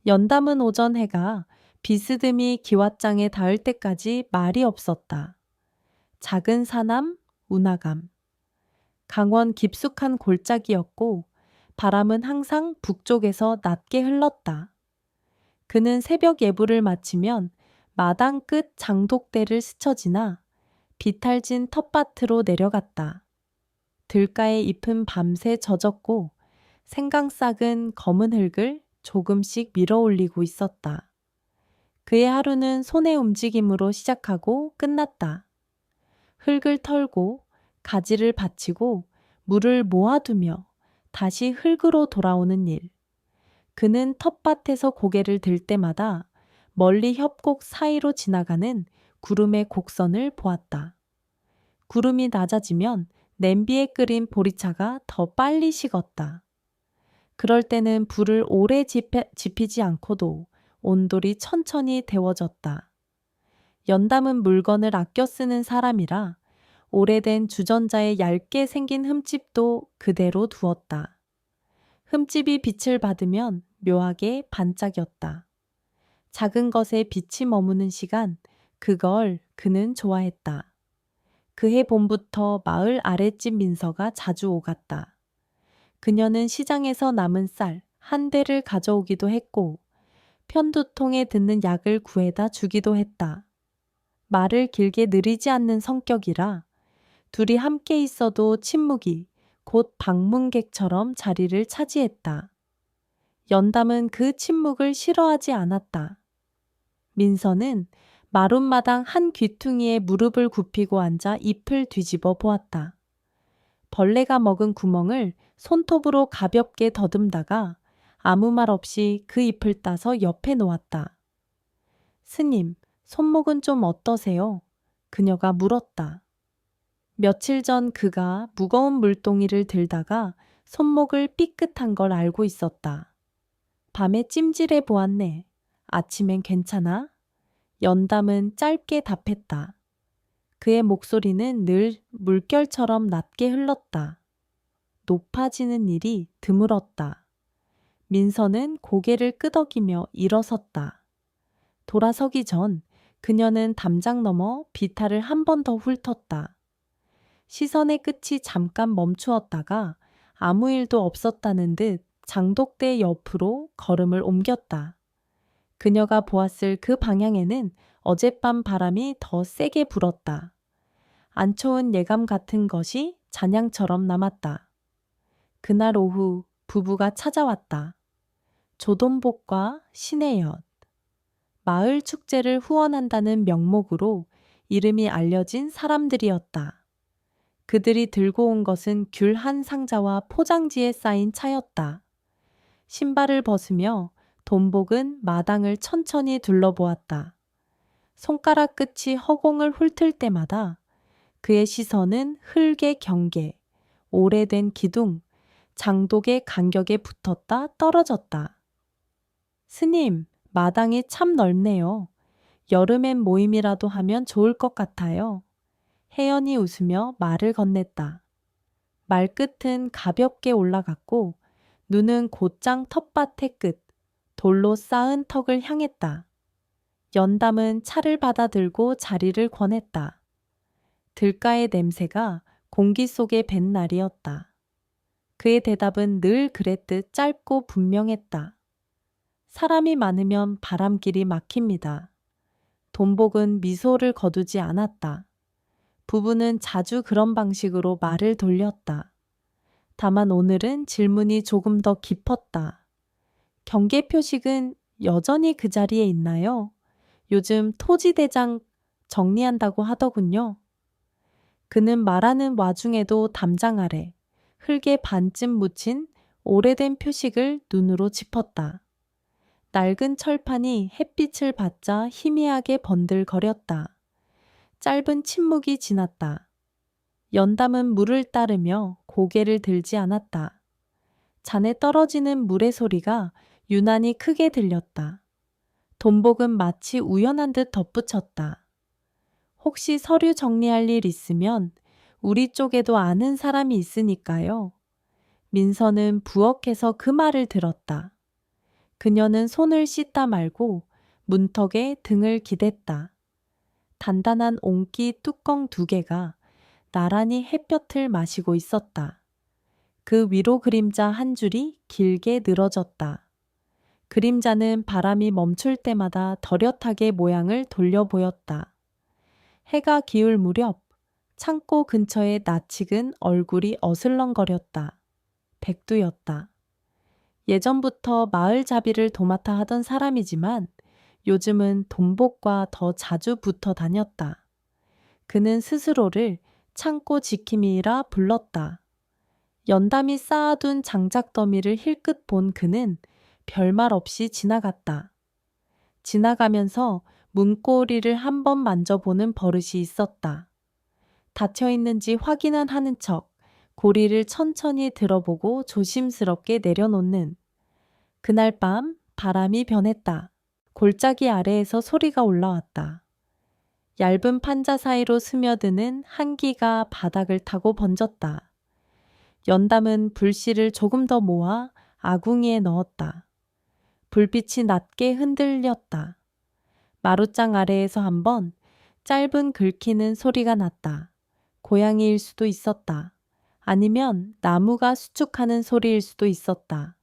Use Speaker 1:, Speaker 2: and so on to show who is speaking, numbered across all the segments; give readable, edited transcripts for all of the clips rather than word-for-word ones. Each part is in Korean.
Speaker 1: 연담은 오전 해가 비스듬히 기왓장에 닿을 때까지 말이 없었다. 작은 사남, 운하감. 강원 깊숙한 골짜기였고 바람은 항상 북쪽에서 낮게 흘렀다. 그는 새벽 예불을 마치면 마당 끝 장독대를 스쳐 지나 비탈진 텃밭으로 내려갔다. 들가의 잎은 밤새 젖었고 생강싹은 검은 흙을 조금씩 밀어 올리고 있었다. 그의 하루는 손의 움직임으로 시작하고 끝났다. 흙을 털고 가지를 받치고 물을 모아두며 다시 흙으로 돌아오는 일. 그는 텃밭에서 고개를 들 때마다 멀리 협곡 사이로 지나가는 구름의 곡선을 보았다. 구름이 낮아지면 냄비에 끓인 보리차가 더 빨리 식었다. 그럴 때는 불을 오래 지피지 않고도 온돌이 천천히 데워졌다. 연담은 물건을 아껴 쓰는 사람이라 오래된 주전자에 얇게 생긴 흠집도 그대로 두었다. 흠집이 빛을 받으면 묘하게 반짝였다. 작은 것에 빛이 머무는 시간, 그걸 그는 좋아했다. 그해 봄부터 마을 아랫집 민서가 자주 오갔다. 그녀는 시장에서 남은 쌀 한 대를 가져오기도 했고 편두통에 듣는 약을 구해다 주기도 했다. 말을 길게 느리지 않는 성격이라 둘이 함께 있어도 침묵이 곧 방문객처럼 자리를 차지했다. 연담은 그 침묵을 싫어하지 않았다. 민서는 마룻마당 한 귀퉁이에 무릎을 굽히고 앉아 잎을 뒤집어 보았다. 벌레가 먹은 구멍을 손톱으로 가볍게 더듬다가 아무 말 없이 그 잎을 따서 옆에 놓았다. 스님, 손목은 좀 어떠세요? 그녀가 물었다. 며칠 전 그가 무거운 물동이를 들다가 손목을 삐끗한 걸 알고 있었다. 밤에 찜질해 보았네. 아침엔 괜찮아? 연담은 짧게 답했다. 그의 목소리는 늘 물결처럼 낮게 흘렀다. 높아지는 일이 드물었다. 민서는 고개를 끄덕이며 일어섰다. 돌아서기 전 그녀는 담장 너머 비탈을 한 번 더 훑었다. 시선의 끝이 잠깐 멈추었다가 아무 일도 없었다는 듯 장독대 옆으로 걸음을 옮겼다. 그녀가 보았을 그 방향에는 어젯밤 바람이 더 세게 불었다. 안 좋은 예감 같은 것이 잔향처럼 남았다. 그날 오후 부부가 찾아왔다. 조돈복과 신의 엿. 마을 축제를 후원한다는 명목으로 이름이 알려진 사람들이었다. 그들이 들고 온 것은 귤 한 상자와 포장지에 쌓인 차였다. 신발을 벗으며 돈복은 마당을 천천히 둘러보았다. 손가락 끝이 허공을 훑을 때마다 그의 시선은 흙의 경계, 오래된 기둥, 장독의 간격에 붙었다 떨어졌다. 스님, 마당이 참 넓네요. 여름엔 모임이라도 하면 좋을 것 같아요. 혜연이 웃으며 말을 건넸다. 말끝은 가볍게 올라갔고 눈은 곧장 텃밭의 끝, 돌로 쌓은 턱을 향했다. 연담은 차를 받아들고 자리를 권했다. 들가의 냄새가 공기 속에 밴 날이었다. 그의 대답은 늘 그랬듯 짧고 분명했다. 사람이 많으면 바람길이 막힙니다. 돈복은 미소를 거두지 않았다. 부부는 자주 그런 방식으로 말을 돌렸다. 다만 오늘은 질문이 조금 더 깊었다. 경계 표식은 여전히 그 자리에 있나요? 요즘 토지대장 정리한다고 하더군요. 그는 말하는 와중에도 담장 아래 흙에 반쯤 묻힌 오래된 표식을 눈으로 짚었다. 낡은 철판이 햇빛을 받자 희미하게 번들거렸다. 짧은 침묵이 지났다. 연담은 물을 따르며 고개를 들지 않았다. 잔에 떨어지는 물의 소리가 유난히 크게 들렸다. 돈복은 마치 우연한 듯 덧붙였다. 혹시 서류 정리할 일 있으면 우리 쪽에도 아는 사람이 있으니까요. 민서는 부엌에서 그 말을 들었다. 그녀는 손을 씻다 말고 문턱에 등을 기댔다. 단단한 옹기 뚜껑 2개가 나란히 햇볕을 마시고 있었다. 그 위로 그림자 한 줄이 길게 늘어졌다. 그림자는 바람이 멈출 때마다 더렷하게 모양을 돌려 보였다. 해가 기울 무렵 창고 근처에 낯익은 얼굴이 어슬렁거렸다. 백두였다. 예전부터 마을 자비를 도맡아 하던 사람이지만 요즘은 돈복과 더 자주 붙어 다녔다. 그는 스스로를 창고 지킴이라 불렀다. 연담이 쌓아둔 장작 더미를 힐끗 본 그는 별말 없이 지나갔다. 지나가면서 문고리를 한번 만져보는 버릇이 있었다. 닫혀 있는지 확인은 하는 척 고리를 천천히 들어보고 조심스럽게 내려놓는. 그날 밤 바람이 변했다. 골짜기 아래에서 소리가 올라왔다. 얇은 판자 사이로 스며드는 한기가 바닥을 타고 번졌다. 연담은 불씨를 조금 더 모아 아궁이에 넣었다. 불빛이 낮게 흔들렸다. 마룻장 아래에서 한번 짧은 긁히는 소리가 났다. 고양이일 수도 있었다. 아니면 나무가 수축하는 소리일 수도 있었다.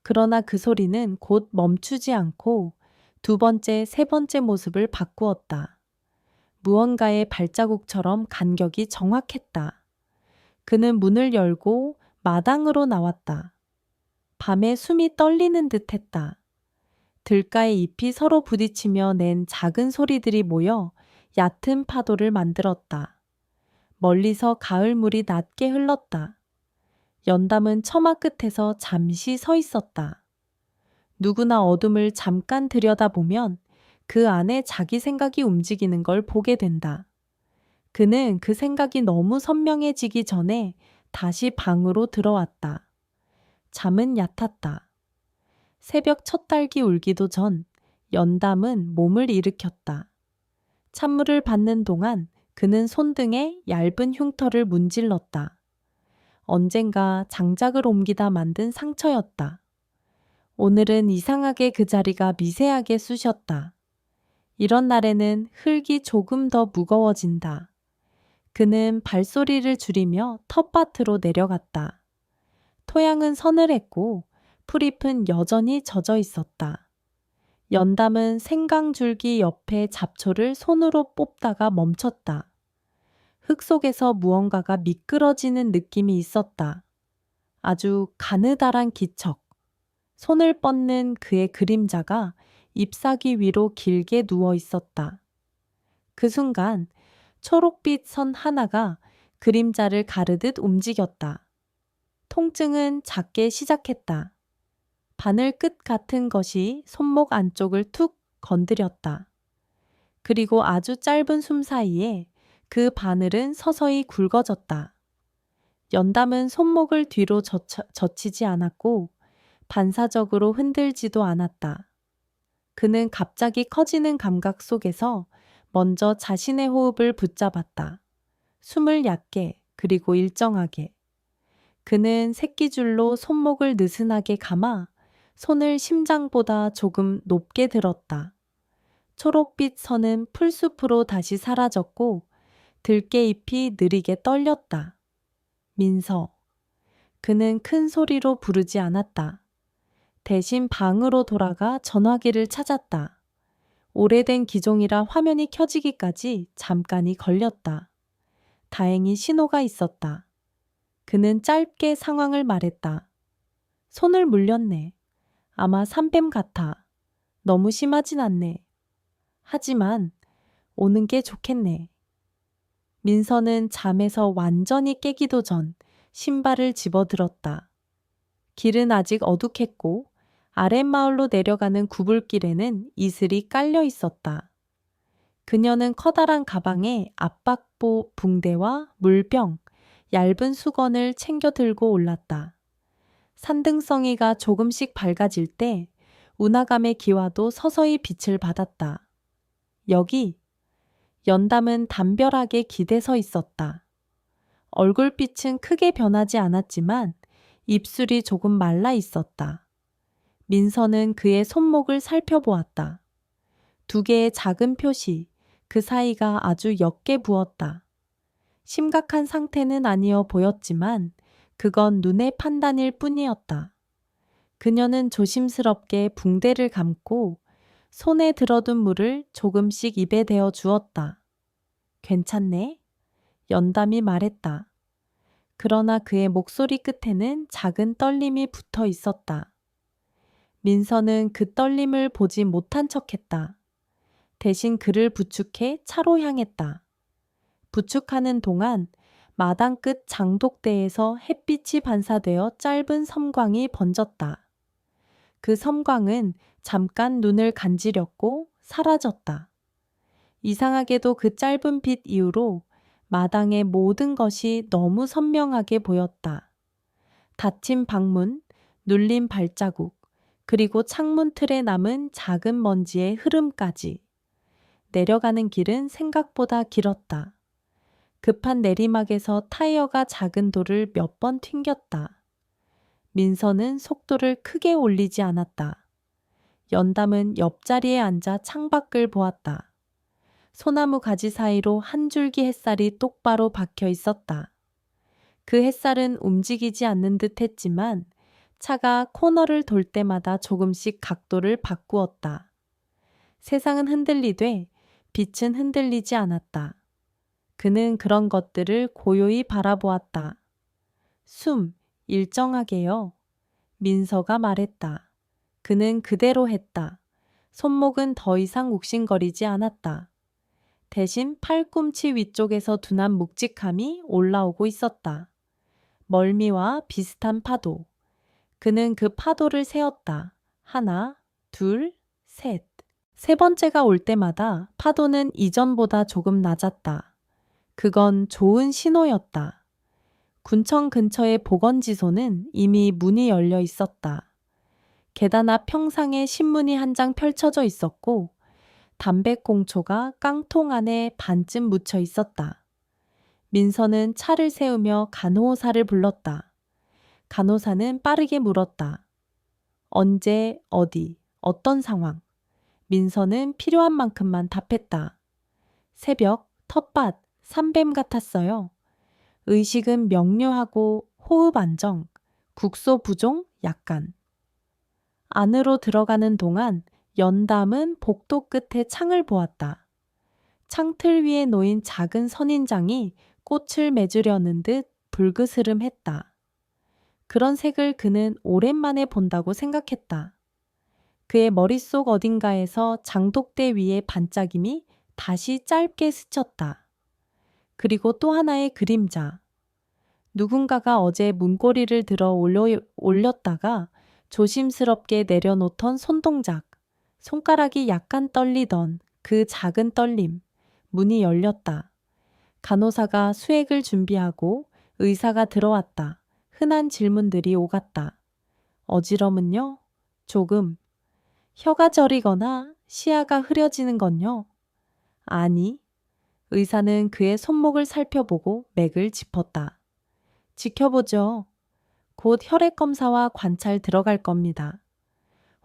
Speaker 1: 그러나 그 소리는 곧 멈추지 않고 2번째, 3번째 모습을 바꾸었다. 무언가의 발자국처럼 간격이 정확했다. 그는 문을 열고 마당으로 나왔다. 밤에 숨이 떨리는 듯 했다. 들가의 잎이 서로 부딪히며 낸 작은 소리들이 모여 얕은 파도를 만들었다. 멀리서 가을물이 낮게 흘렀다. 연담은 처마 끝에서 잠시 서 있었다. 누구나 어둠을 잠깐 들여다보면 그 안에 자기 생각이 움직이는 걸 보게 된다. 그는 그 생각이 너무 선명해지기 전에 다시 방으로 들어왔다. 잠은 얕았다. 새벽 첫 딸기 울기도 전 연담은 몸을 일으켰다. 찬물을 받는 동안 그는 손등에 얇은 흉터를 문질렀다. 언젠가 장작을 옮기다 만든 상처였다. 오늘은 이상하게 그 자리가 미세하게 쑤셨다. 이런 날에는 흙이 조금 더 무거워진다. 그는 발소리를 줄이며 텃밭으로 내려갔다. 토양은 서늘했고 풀잎은 여전히 젖어 있었다. 연담은 생강줄기 옆에 잡초를 손으로 뽑다가 멈췄다. 흙 속에서 무언가가 미끄러지는 느낌이 있었다. 아주 가느다란 기척. 손을 뻗는 그의 그림자가 잎사귀 위로 길게 누워 있었다. 그 순간 초록빛 선 하나가 그림자를 가르듯 움직였다. 통증은 작게 시작했다. 바늘 끝 같은 것이 손목 안쪽을 툭 건드렸다. 그리고 아주 짧은 숨 사이에 그 바늘은 서서히 굵어졌다. 연담은 손목을 뒤로 젖히지 않았고 반사적으로 흔들지도 않았다. 그는 갑자기 커지는 감각 속에서 먼저 자신의 호흡을 붙잡았다. 숨을 얕게 그리고 일정하게. 그는 새끼줄로 손목을 느슨하게 감아 손을 심장보다 조금 높게 들었다. 초록빛 선은 풀숲으로 다시 사라졌고 들깨잎이 느리게 떨렸다. 민서. 그는 큰 소리로 부르지 않았다. 대신 방으로 돌아가 전화기를 찾았다. 오래된 기종이라 화면이 켜지기까지 잠깐이 걸렸다. 다행히 신호가 있었다. 그는 짧게 상황을 말했다. 손을 물렸네. 아마 산뱀 같아. 너무 심하진 않네. 하지만 오는 게 좋겠네. 민서는 잠에서 완전히 깨기도 전 신발을 집어들었다. 길은 아직 어둑했고 아랫마을로 내려가는 구불길에는 이슬이 깔려 있었다. 그녀는 커다란 가방에 압박보 붕대와 물병, 얇은 수건을 챙겨 들고 올랐다. 산등성이가 조금씩 밝아질 때 운하감의 기와도 서서히 빛을 받았다. 여기. 연담은 담벼락에 기대서 있었다. 얼굴빛은 크게 변하지 않았지만 입술이 조금 말라 있었다. 민서는 그의 손목을 살펴보았다. 두 개의 작은 표시, 그 사이가 아주 옅게 부었다. 심각한 상태는 아니어 보였지만 그건 눈의 판단일 뿐이었다. 그녀는 조심스럽게 붕대를 감고 손에 들어둔 물을 조금씩 입에 대어 주었다. 괜찮네? 연담이 말했다. 그러나 그의 목소리 끝에는 작은 떨림이 붙어 있었다. 민서는 그 떨림을 보지 못한 척했다. 대신 그를 부축해 차로 향했다. 부축하는 동안 마당 끝 장독대에서 햇빛이 반사되어 짧은 섬광이 번졌다. 그 섬광은 잠깐 눈을 간지렸고 사라졌다. 이상하게도 그 짧은 빛 이후로 마당의 모든 것이 너무 선명하게 보였다. 닫힌 방문, 눌린 발자국, 그리고 창문 틀에 남은 작은 먼지의 흐름까지. 내려가는 길은 생각보다 길었다. 급한 내리막에서 타이어가 작은 돌을 몇 번 튕겼다. 민서는 속도를 크게 올리지 않았다. 연담은 옆자리에 앉아 창밖을 보았다. 소나무 가지 사이로 한 줄기 햇살이 똑바로 박혀 있었다. 그 햇살은 움직이지 않는 듯 했지만 차가 코너를 돌 때마다 조금씩 각도를 바꾸었다. 세상은 흔들리되 빛은 흔들리지 않았다. 그는 그런 것들을 고요히 바라보았다. 숨, 일정하게요. 민서가 말했다. 그는 그대로 했다. 손목은 더 이상 욱신거리지 않았다. 대신 팔꿈치 위쪽에서 둔한 묵직함이 올라오고 있었다. 멀미와 비슷한 파도. 그는 그 파도를 세었다. 하나, 둘, 셋. 세 번째가 올 때마다 파도는 이전보다 조금 낮았다. 그건 좋은 신호였다. 군청 근처의 보건지소는 이미 문이 열려 있었다. 계단 앞 평상에 신문이 한 장 펼쳐져 있었고 담배꽁초가 깡통 안에 반쯤 묻혀 있었다. 민서는 차를 세우며 간호사를 불렀다. 간호사는 빠르게 물었다. 언제, 어디, 어떤 상황? 민서는 필요한 만큼만 답했다. 새벽, 텃밭, 산뱀 같았어요. 의식은 명료하고 호흡 안정, 국소 부종 약간. 안으로 들어가는 동안 연담은 복도 끝에 창을 보았다. 창틀 위에 놓인 작은 선인장이 꽃을 맺으려는 듯 불그스름했다. 그런 색을 그는 오랜만에 본다고 생각했다. 그의 머릿속 어딘가에서 장독대 위의 반짝임이 다시 짧게 스쳤다. 그리고 또 하나의 그림자. 누군가가 어제 문고리를 들어 올렸다가 조심스럽게 내려놓던 손동작. 손가락이 약간 떨리던 그 작은 떨림. 문이 열렸다. 간호사가 수액을 준비하고 의사가 들어왔다. 흔한 질문들이 오갔다. 어지럼은요? 조금. 혀가 저리거나 시야가 흐려지는 건요? 아니. 의사는 그의 손목을 살펴보고 맥을 짚었다. 지켜보죠. 곧 혈액 검사와 관찰 들어갈 겁니다.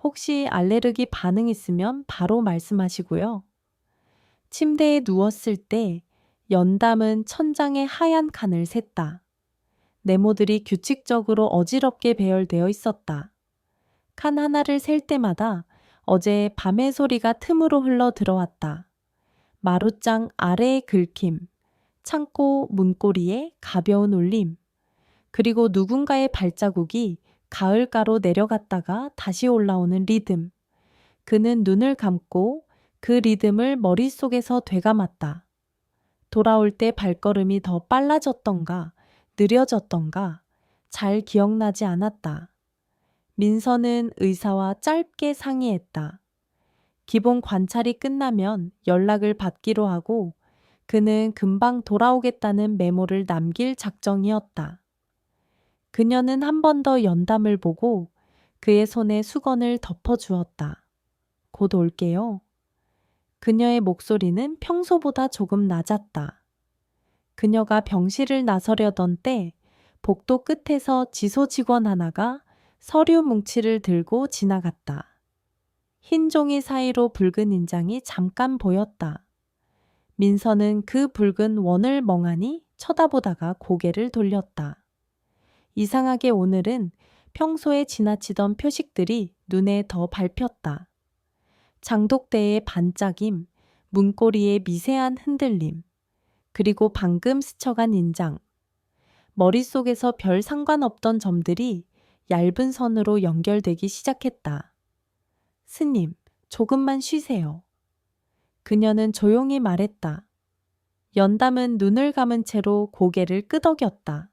Speaker 1: 혹시 알레르기 반응 있으면 바로 말씀하시고요. 침대에 누웠을 때 연담은 천장에 하얀 칸을 샜다. 네모들이 규칙적으로 어지럽게 배열되어 있었다. 칸 하나를 셀 때마다 어제의 밤의 소리가 틈으로 흘러 들어왔다. 마룻장 아래의 긁힘, 창고 문고리의 가벼운 울림, 그리고 누군가의 발자국이 가을가로 내려갔다가 다시 올라오는 리듬. 그는 눈을 감고 그 리듬을 머릿속에서 되감았다. 돌아올 때 발걸음이 더 빨라졌던가 느려졌던가 잘 기억나지 않았다. 민서는 의사와 짧게 상의했다. 기본 관찰이 끝나면 연락을 받기로 하고 그는 금방 돌아오겠다는 메모를 남길 작정이었다. 그녀는 한 번 더 연담을 보고 그의 손에 수건을 덮어주었다. 곧 올게요. 그녀의 목소리는 평소보다 조금 낮았다. 그녀가 병실을 나서려던 때 복도 끝에서 지소 직원 하나가 서류 뭉치를 들고 지나갔다. 흰 종이 사이로 붉은 인장이 잠깐 보였다. 민서는 그 붉은 원을 멍하니 쳐다보다가 고개를 돌렸다. 이상하게 오늘은 평소에 지나치던 표식들이 눈에 더 밟혔다. 장독대의 반짝임, 문고리의 미세한 흔들림, 그리고 방금 스쳐간 인장. 머릿속에서 별 상관없던 점들이 얇은 선으로 연결되기 시작했다. 스님, 조금만 쉬세요. 그녀는 조용히 말했다. 연담은 눈을 감은 채로 고개를 끄덕였다.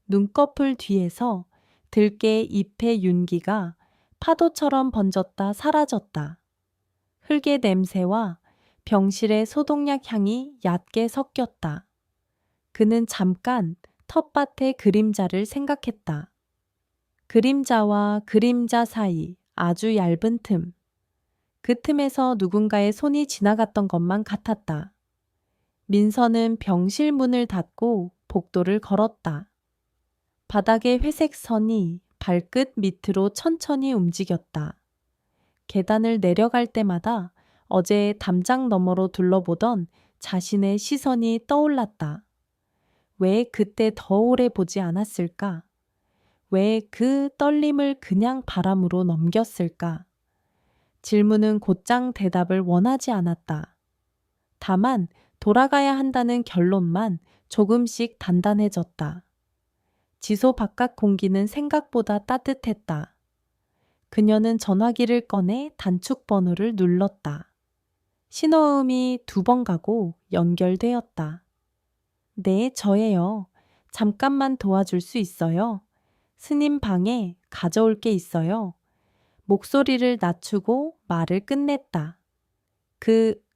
Speaker 1: 눈꺼풀 뒤에서 들깨 잎의 윤기가 파도처럼 번졌다 사라졌다. 흙의 냄새와 병실의 소독약 향이 얕게 섞였다. 그는 잠깐 텃밭의 그림자를 생각했다. 그림자와 그림자 사이 아주 얇은 틈. 그 틈에서 누군가의 손이 지나갔던 것만 같았다. 민서는 병실 문을 닫고 복도를 걸었다. 바닥의 회색 선이 발끝 밑으로 천천히 움직였다. 계단을 내려갈 때마다 어제 담장 너머로 둘러보던 자신의 시선이 떠올랐다. 왜 그때 더 오래 보지 않았을까? 왜 그 떨림을 그냥 바람으로 넘겼을까? 질문은 곧장 대답을 원하지 않았다. 다만 돌아가야 한다는 결론만 조금씩 단단해졌다. 지소 바깥 공기는 생각보다 따뜻했다. 그녀는 전화기를 꺼내 단축 번호를 눌렀다. 신호음이 2번 가고 연결되었다. 네, 저예요. 잠깐만 도와줄 수 있어요? 스님 방에 가져올 게 있어요. 목소리를 낮추고 말을 끝냈다.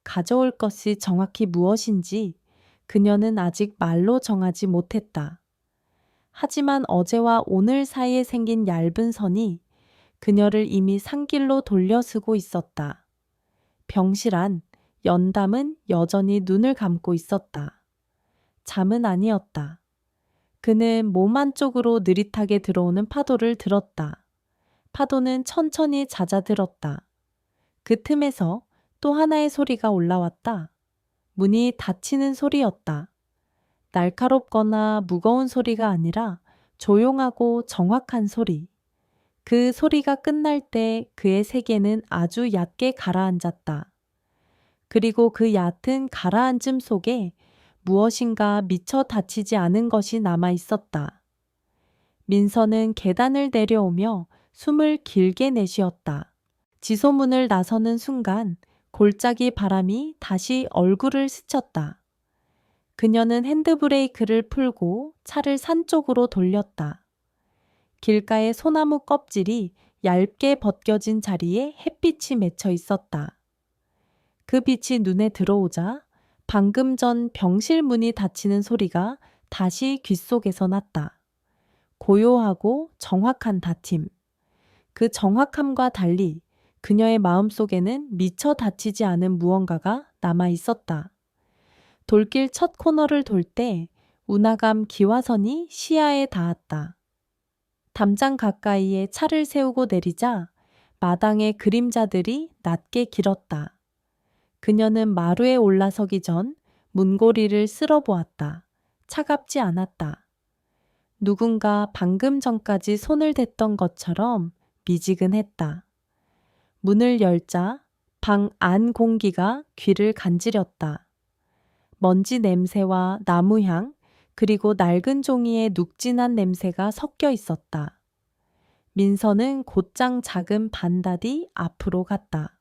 Speaker 1: 가져올 것이 정확히 무엇인지 그녀는 아직 말로 정하지 못했다. 하지만 어제와 오늘 사이에 생긴 얇은 선이 그녀를 이미 산길로 돌려쓰고 있었다. 병실 안, 연담은 여전히 눈을 감고 있었다. 잠은 아니었다. 그는 몸 안쪽으로 느릿하게 들어오는 파도를 들었다. 파도는 천천히 잦아들었다. 그 틈에서 또 하나의 소리가 올라왔다. 문이 닫히는 소리였다. 날카롭거나 무거운 소리가 아니라 조용하고 정확한 소리. 그 소리가 끝날 때 그의 세계는 아주 얕게 가라앉았다. 그리고 그 얕은 가라앉음 속에 무엇인가 미처 닫히지 않은 것이 남아 있었다. 민서는 계단을 내려오며 숨을 길게 내쉬었다. 지소문을 나서는 순간 골짜기 바람이 다시 얼굴을 스쳤다. 그녀는 핸드브레이크를 풀고 차를 산 쪽으로 돌렸다. 길가의 소나무 껍질이 얇게 벗겨진 자리에 햇빛이 맺혀 있었다. 그 빛이 눈에 들어오자 방금 전 병실 문이 닫히는 소리가 다시 귓속에서 났다. 고요하고 정확한 닫힘. 그 정확함과 달리 그녀의 마음속에는 미처 닫히지 않은 무언가가 남아 있었다. 돌길 첫 코너를 돌 때 운하감 기와선이 시야에 닿았다. 담장 가까이에 차를 세우고 내리자 마당의 그림자들이 낮게 길었다. 그녀는 마루에 올라서기 전 문고리를 쓸어보았다. 차갑지 않았다. 누군가 방금 전까지 손을 댔던 것처럼 미지근했다. 문을 열자 방 안 공기가 귀를 간지렸다. 먼지 냄새와 나무향, 그리고 낡은 종이의 눅진한 냄새가 섞여 있었다. 민서는 곧장 작은 반다디 앞으로 갔다.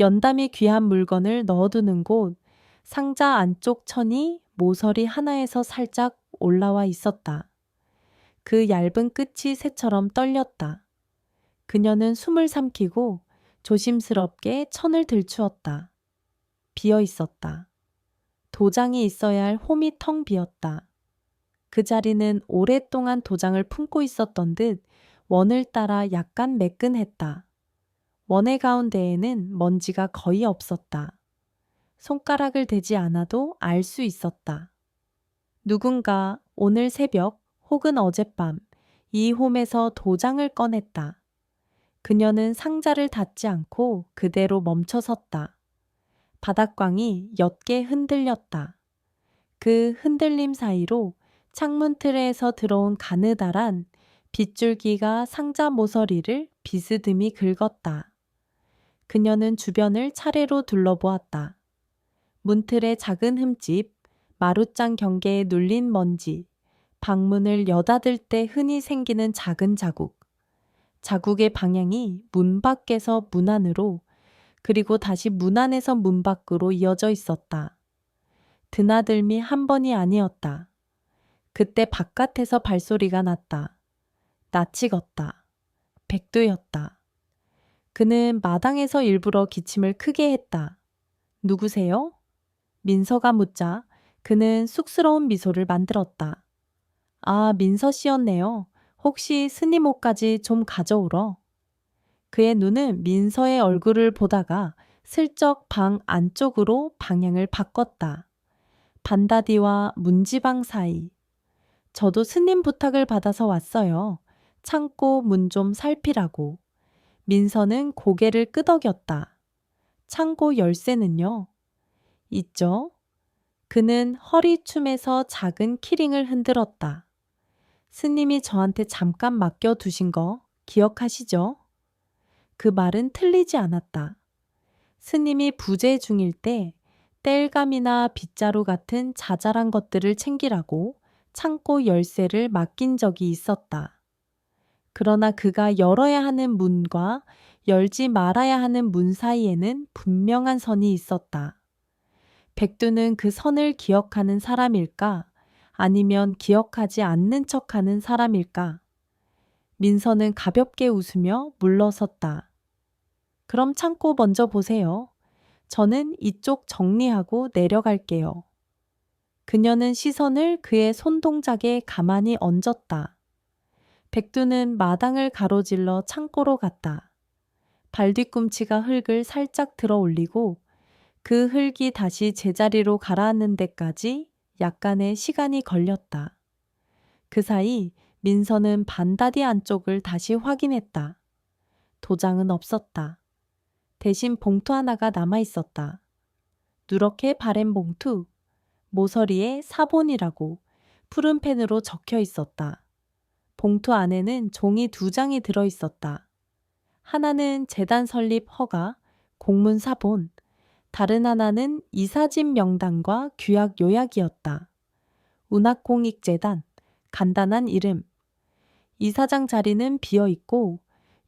Speaker 1: 연담이 귀한 물건을 넣어두는 곳, 상자 안쪽 천이 모서리 하나에서 살짝 올라와 있었다. 그 얇은 끝이 새처럼 떨렸다. 그녀는 숨을 삼키고 조심스럽게 천을 들추었다. 비어 있었다. 도장이 있어야 할 홈이 텅 비었다. 그 자리는 오랫동안 도장을 품고 있었던 듯 원을 따라 약간 매끈했다. 원의 가운데에는 먼지가 거의 없었다. 손가락을 대지 않아도 알 수 있었다. 누군가 오늘 새벽 혹은 어젯밤 이 홈에서 도장을 꺼냈다. 그녀는 상자를 닫지 않고 그대로 멈춰 섰다. 바닥광이 옅게 흔들렸다. 그 흔들림 사이로 창문 틀에서 들어온 가느다란 빗줄기가 상자 모서리를 비스듬히 긁었다. 그녀는 주변을 차례로 둘러보았다. 문틀의 작은 흠집, 마룻장 경계에 눌린 먼지, 방문을 여닫을 때 흔히 생기는 작은 자국. 자국의 방향이 문 밖에서 문 안으로, 그리고 다시 문 안에서 문 밖으로 이어져 있었다. 드나들미 한 번이 아니었다. 그때 바깥에서 발소리가 났다. 낯익었다. 백두였다. 그는 마당에서 일부러 기침을 크게 했다. 누구세요? 민서가 묻자 그는 쑥스러운 미소를 만들었다. 아, 민서 씨였네요. 혹시 스님 옷까지 좀 가져오러. 그의 눈은 민서의 얼굴을 보다가 슬쩍 방 안쪽으로 방향을 바꿨다. 반다디와 문지방 사이. 저도 스님 부탁을 받아서 왔어요. 창고 문 좀 살피라고. 민서는 고개를 끄덕였다. 창고 열쇠는요? 있죠? 그는 허리춤에서 작은 키링을 흔들었다. 스님이 저한테 잠깐 맡겨두신 거 기억하시죠? 그 말은 틀리지 않았다. 스님이 부재 중일 때 땔감이나 빗자루 같은 자잘한 것들을 챙기라고 창고 열쇠를 맡긴 적이 있었다. 그러나 그가 열어야 하는 문과 열지 말아야 하는 문 사이에는 분명한 선이 있었다. 백두는 그 선을 기억하는 사람일까? 아니면 기억하지 않는 척하는 사람일까? 민서는 가볍게 웃으며 물러섰다. 그럼 창고 먼저 보세요. 저는 이쪽 정리하고 내려갈게요. 그녀는 시선을 그의 손동작에 가만히 얹었다. 백두는 마당을 가로질러 창고로 갔다. 발뒤꿈치가 흙을 살짝 들어 올리고 그 흙이 다시 제자리로 가라앉는 데까지 약간의 시간이 걸렸다. 그 사이 민서는 반다디 안쪽을 다시 확인했다. 도장은 없었다. 대신 봉투 하나가 남아 있었다. 누렇게 바랜 봉투, 모서리에 사본이라고 푸른 펜으로 적혀 있었다. 봉투 안에는 종이 2장이 들어 있었다. 하나는 재단 설립 허가, 공문 사본, 다른 하나는 이사짐 명단과 규약 요약이었다. 운학공익재단, 간단한 이름. 이사장 자리는 비어 있고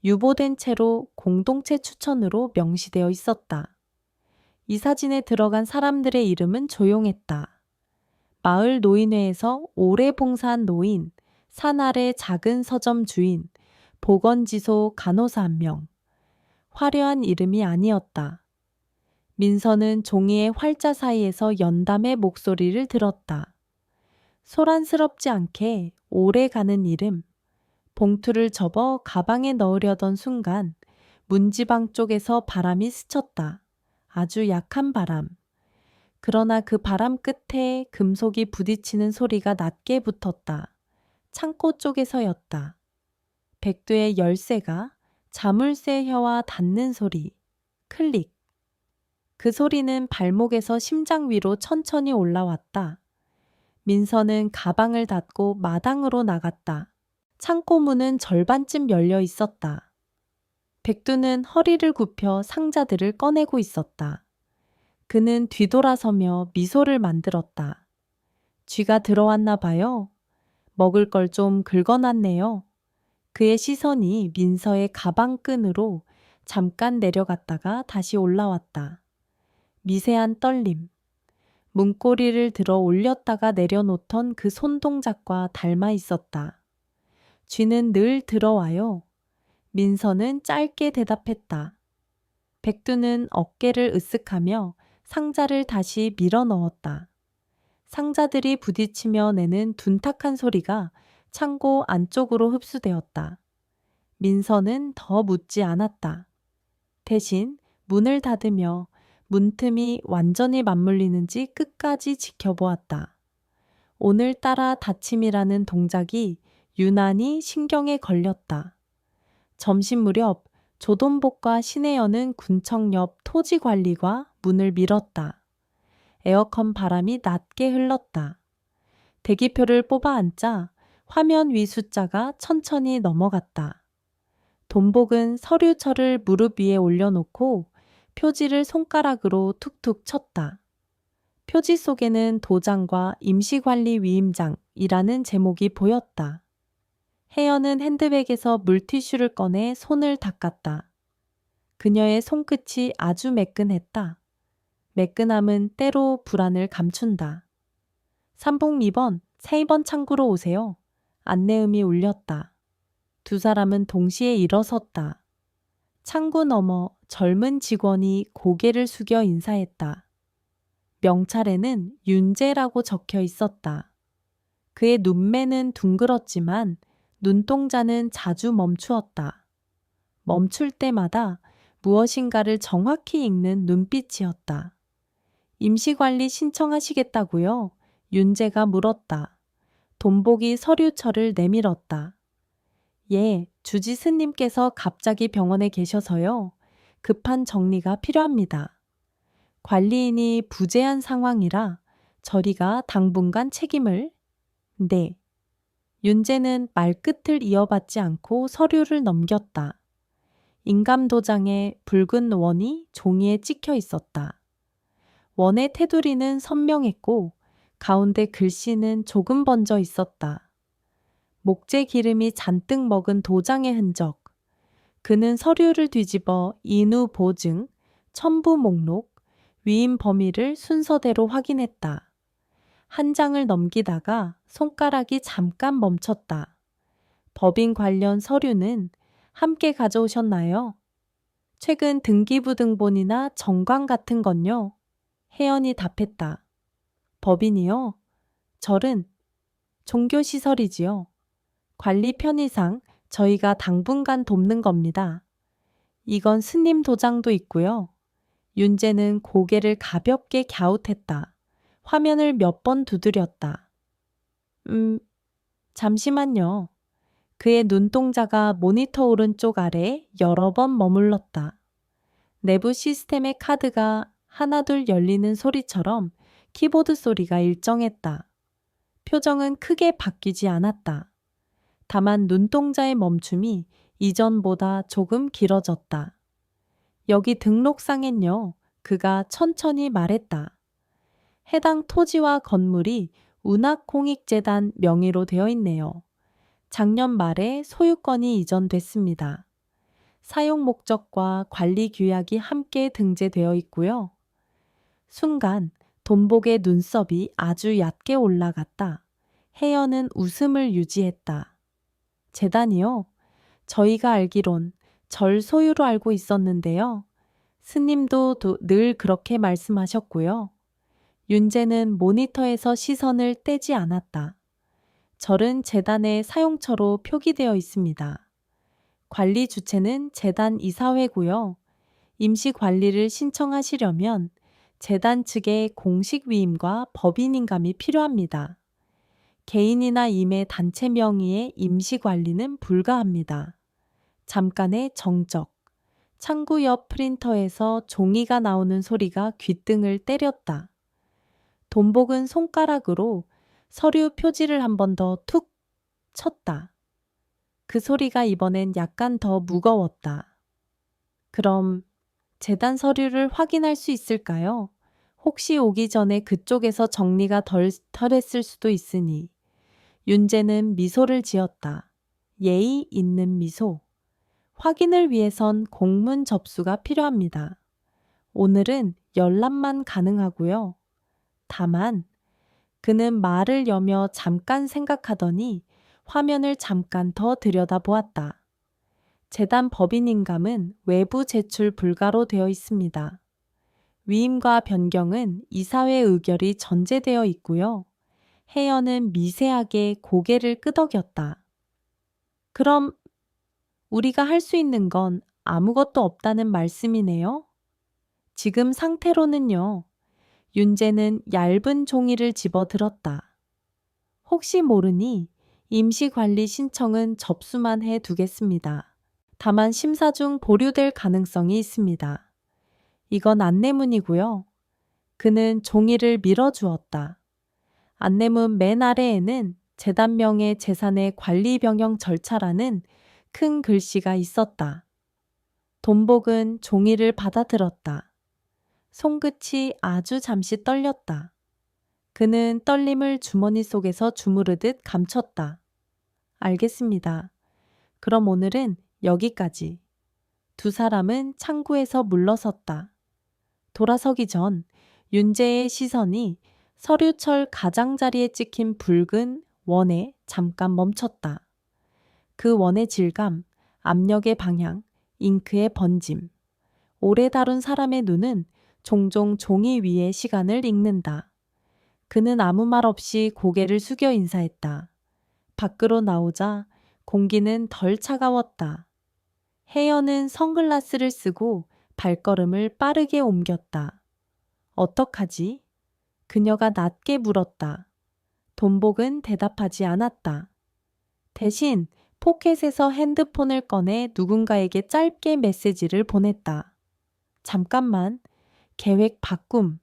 Speaker 1: 유보된 채로 공동체 추천으로 명시되어 있었다. 이 사진에 들어간 사람들의 이름은 조용했다. 마을 노인회에서 오래 봉사한 노인, 산 아래 작은 서점 주인, 보건지소 간호사 1명. 화려한 이름이 아니었다. 민서는 종이의 활자 사이에서 연담의 목소리를 들었다. 소란스럽지 않게 오래 가는 이름. 봉투를 접어 가방에 넣으려던 순간 문지방 쪽에서 바람이 스쳤다. 아주 약한 바람. 그러나 그 바람 끝에 금속이 부딪히는 소리가 낮게 붙었다. 창고 쪽에서였다. 백두의 열쇠가 자물쇠 혀와 닿는 소리. 클릭. 그 소리는 발목에서 심장 위로 천천히 올라왔다. 민서는 가방을 닫고 마당으로 나갔다. 창고 문은 절반쯤 열려 있었다. 백두는 허리를 굽혀 상자들을 꺼내고 있었다. 그는 뒤돌아서며 미소를 만들었다. 쥐가 들어왔나 봐요. 먹을 걸 좀 긁어놨네요. 그의 시선이 민서의 가방 끈으로 잠깐 내려갔다가 다시 올라왔다. 미세한 떨림. 문고리를 들어 올렸다가 내려놓던 그 손동작과 닮아 있었다. 쥐는 늘 들어와요. 민서는 짧게 대답했다. 백두는 어깨를 으쓱하며 상자를 다시 밀어 넣었다. 상자들이 부딪히며 내는 둔탁한 소리가 창고 안쪽으로 흡수되었다. 민서는 더 묻지 않았다. 대신 문을 닫으며 문틈이 완전히 맞물리는지 끝까지 지켜보았다. 오늘따라 닫힘이라는 동작이 유난히 신경에 걸렸다. 점심 무렵 조돈복과 신혜연은 군청 옆 토지관리과 문을 밀었다. 에어컨 바람이 낮게 흘렀다. 대기표를 뽑아 앉자 화면 위 숫자가 천천히 넘어갔다. 돈복은 서류철을 무릎 위에 올려놓고 표지를 손가락으로 툭툭 쳤다. 표지 속에는 도장과 임시관리 위임장이라는 제목이 보였다. 혜연은 핸드백에서 물티슈를 꺼내 손을 닦았다. 그녀의 손끝이 아주 매끈했다. 매끈함은 때로 불안을 감춘다. 삼봉 2번, 세이번 창구로 오세요. 안내음이 울렸다. 두 사람은 동시에 일어섰다. 창구 너머 젊은 직원이 고개를 숙여 인사했다. 명찰에는 윤재라고 적혀 있었다. 그의 눈매는 둥글었지만 눈동자는 자주 멈추었다. 멈출 때마다 무엇인가를 정확히 읽는 눈빛이었다. 임시관리 신청하시겠다고요? 윤재가 물었다. 돈복이 서류철을 내밀었다. 예, 주지스님께서 갑자기 병원에 계셔서요. 급한 정리가 필요합니다. 관리인이 부재한 상황이라 저리가 당분간 책임을. 네. 윤재는 말끝을 이어받지 않고 서류를 넘겼다. 인감도장에 붉은 원이 종이에 찍혀 있었다. 원의 테두리는 선명했고 가운데 글씨는 조금 번져 있었다. 목재 기름이 잔뜩 먹은 도장의 흔적. 그는 서류를 뒤집어 인후 보증, 첨부 목록, 위임 범위를 순서대로 확인했다. 한 장을 넘기다가 손가락이 잠깐 멈췄다. 법인 관련 서류는 함께 가져오셨나요? 최근 등기부등본이나 정관 같은 건요? 혜연이 답했다. 법인이요? 절은 종교시설이지요. 관리 편의상 저희가 당분간 돕는 겁니다. 이건 스님 도장도 있고요. 윤재는 고개를 가볍게 갸웃했다. 화면을 몇 번 두드렸다. 잠시만요. 그의 눈동자가 모니터 오른쪽 아래 여러 번 머물렀다. 내부 시스템의 카드가 하나둘 열리는 소리처럼 키보드 소리가 일정했다. 표정은 크게 바뀌지 않았다. 다만 눈동자의 멈춤이 이전보다 조금 길어졌다. 여기 등록상엔요. 그가 천천히 말했다. 해당 토지와 건물이 운학공익재단 명의로 되어 있네요. 작년 말에 소유권이 이전됐습니다. 사용 목적과 관리 규약이 함께 등재되어 있고요. 순간 돈복의 눈썹이 아주 얕게 올라갔다. 혜연은 웃음을 유지했다. 재단이요? 저희가 알기론 절 소유로 알고 있었는데요. 스님도 늘 그렇게 말씀하셨고요. 윤재는 모니터에서 시선을 떼지 않았다. 절은 재단의 사용처로 표기되어 있습니다. 관리 주체는 재단 이사회고요. 임시 관리를 신청하시려면 재단 측의 공식 위임과 법인 인감이 필요합니다. 개인이나 임의 단체 명의의 임시 관리는 불가합니다. 잠깐의 정적. 창구 옆 프린터에서 종이가 나오는 소리가 귓등을 때렸다. 돈복은 손가락으로 서류 표지를 한 번 더 툭 쳤다. 그 소리가 이번엔 약간 더 무거웠다. 그럼 재단 서류를 확인할 수 있을까요? 혹시 오기 전에 그쪽에서 정리가 덜했을 수도 있으니. 윤재는 미소를 지었다. 예의 있는 미소. 확인을 위해선 공문 접수가 필요합니다. 오늘은 열람만 가능하고요. 다만 그는 말을 여며 잠깐 생각하더니 화면을 잠깐 더 들여다보았다. 재단 법인 인감은 외부 제출 불가로 되어 있습니다. 위임과 변경은 이사회 의결이 전제되어 있고요. 혜연은 미세하게 고개를 끄덕였다. 그럼 우리가 할 수 있는 건 아무것도 없다는 말씀이네요? 지금 상태로는요. 윤재는 얇은 종이를 집어 들었다. 혹시 모르니 임시관리 신청은 접수만 해 두겠습니다. 다만 심사 중 보류될 가능성이 있습니다. 이건 안내문이고요. 그는 종이를 밀어주었다. 안내문 맨 아래에는 재단명의 재산의 관리 병영 절차라는 큰 글씨가 있었다. 돈복은 종이를 받아들었다. 손끝이 아주 잠시 떨렸다. 그는 떨림을 주머니 속에서 주무르듯 감췄다. 알겠습니다. 그럼 오늘은 여기까지. 두 사람은 창구에서 물러섰다. 돌아서기 전 윤재의 시선이 서류철 가장자리에 찍힌 붉은 원에 잠깐 멈췄다. 그 원의 질감, 압력의 방향, 잉크의 번짐. 오래 다룬 사람의 눈은 종종 종이 위에 시간을 읽는다. 그는 아무 말 없이 고개를 숙여 인사했다. 밖으로 나오자 공기는 덜 차가웠다. 혜연은 선글라스를 쓰고 발걸음을 빠르게 옮겼다. 어떡하지? 그녀가 낮게 물었다. 돈복은 대답하지 않았다. 대신 포켓에서 핸드폰을 꺼내 누군가에게 짧게 메시지를 보냈다. 잠깐만, 계획 바꿈.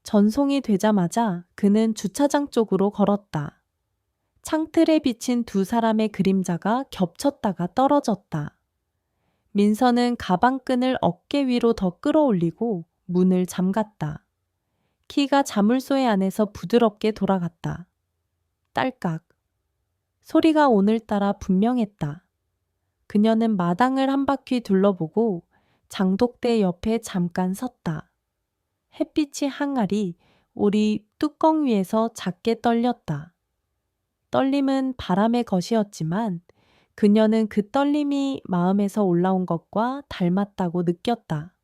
Speaker 1: 전송이 되자마자 그는 주차장 쪽으로 걸었다. 창틀에 비친 두 사람의 그림자가 겹쳤다가 떨어졌다. 민서는 가방끈을 어깨 위로 더 끌어올리고 문을 잠갔다. 키가 자물쇠 안에서 부드럽게 돌아갔다. 딸깍. 소리가 오늘따라 분명했다. 그녀는 마당을 한 바퀴 둘러보고 장독대 옆에 잠깐 섰다. 햇빛이 항아리 우리 뚜껑 위에서 작게 떨렸다. 떨림은 바람의 것이었지만 그녀는 그 떨림이 마음에서 올라온 것과 닮았다고 느꼈다.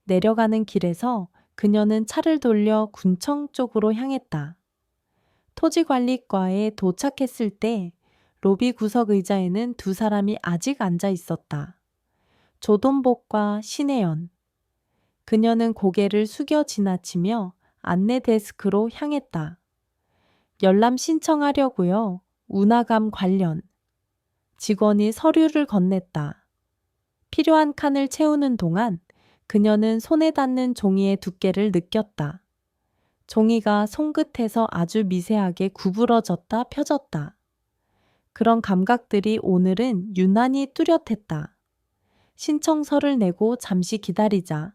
Speaker 1: 내려가는 길에서 그녀는 차를 돌려 군청 쪽으로 향했다. 토지관리과에 도착했을 때 로비 구석 의자에는 두 사람이 아직 앉아 있었다. 조돈복과 신혜연. 그녀는 고개를 숙여 지나치며 안내 데스크로 향했다. 열람 신청하려고요. 운하감 관련. 직원이 서류를 건넸다. 필요한 칸을 채우는 동안 그녀는 손에 닿는 종이의 두께를 느꼈다. 종이가 손끝에서 아주 미세하게 구부러졌다 펴졌다. 그런 감각들이 오늘은 유난히 뚜렷했다. 신청서를 내고 잠시 기다리자.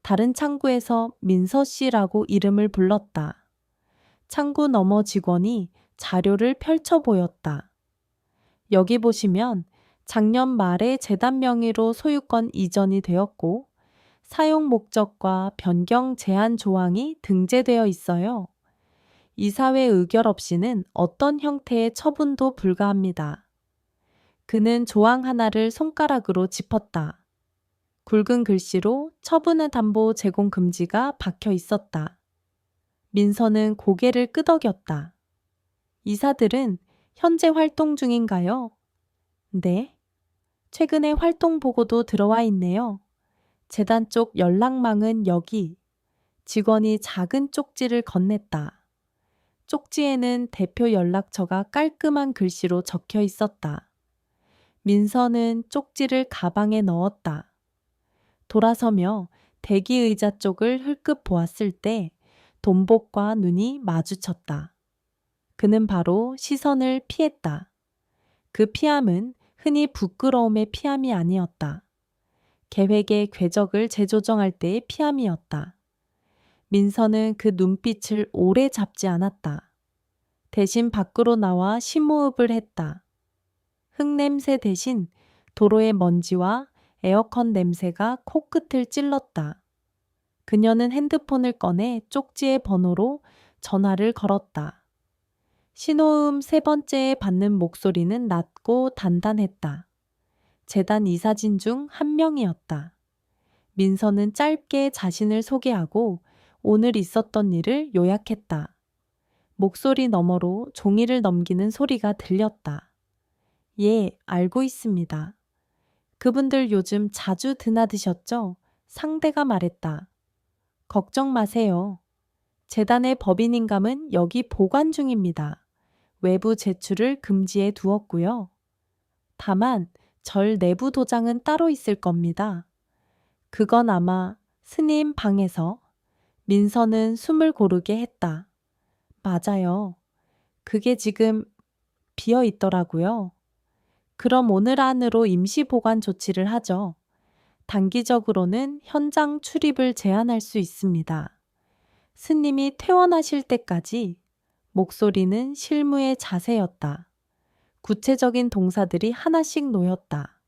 Speaker 1: 다른 창구에서 민서 씨라고 이름을 불렀다. 창구 너머 직원이 자료를 펼쳐 보였다. 여기 보시면 작년 말에 재단 명의로 소유권 이전이 되었고 사용 목적과 변경 제한 조항이 등재되어 있어요. 이사회 의결 없이는 어떤 형태의 처분도 불가합니다. 그는 조항 하나를 손가락으로 짚었다. 굵은 글씨로 처분의 담보 제공 금지가 박혀 있었다. 민서는 고개를 끄덕였다. 이사들은 현재 활동 중인가요? 네. 최근에 활동 보고도 들어와 있네요. 재단 쪽 연락망은 여기. 직원이 작은 쪽지를 건넸다. 쪽지에는 대표 연락처가 깔끔한 글씨로 적혀 있었다. 민서는 쪽지를 가방에 넣었다. 돌아서며 대기 의자 쪽을 흘끗 보았을 때 돈복과 눈이 마주쳤다. 그는 바로 시선을 피했다. 그 피함은 흔히 부끄러움의 피함이 아니었다. 계획의 궤적을 재조정할 때의 피함이었다. 민서는 그 눈빛을 오래 잡지 않았다. 대신 밖으로 나와 심호흡을 했다. 흙냄새 대신 도로의 먼지와 에어컨 냄새가 코끝을 찔렀다. 그녀는 핸드폰을 꺼내 쪽지의 번호로 전화를 걸었다. 신호음 세 번째에 받는 목소리는 낮고 단단했다. 재단 이사진 중 한 명이었다. 민서는 짧게 자신을 소개하고 오늘 있었던 일을 요약했다. 목소리 너머로 종이를 넘기는 소리가 들렸다. 예, 알고 있습니다. 그분들 요즘 자주 드나드셨죠? 상대가 말했다. 걱정 마세요. 재단의 법인인감은 여기 보관 중입니다. 외부 제출을 금지해 두었고요. 다만 절 내부 도장은 따로 있을 겁니다. 그건 아마 스님 방에서. 민서는 숨을 고르게 했다. 맞아요. 그게 지금 비어 있더라고요. 그럼 오늘 안으로 임시 보관 조치를 하죠. 단기적으로는 현장 출입을 제한할 수 있습니다. 스님이 퇴원하실 때까지. 목소리는 실무의 자세였다. 구체적인 동사들이 하나씩 놓였다.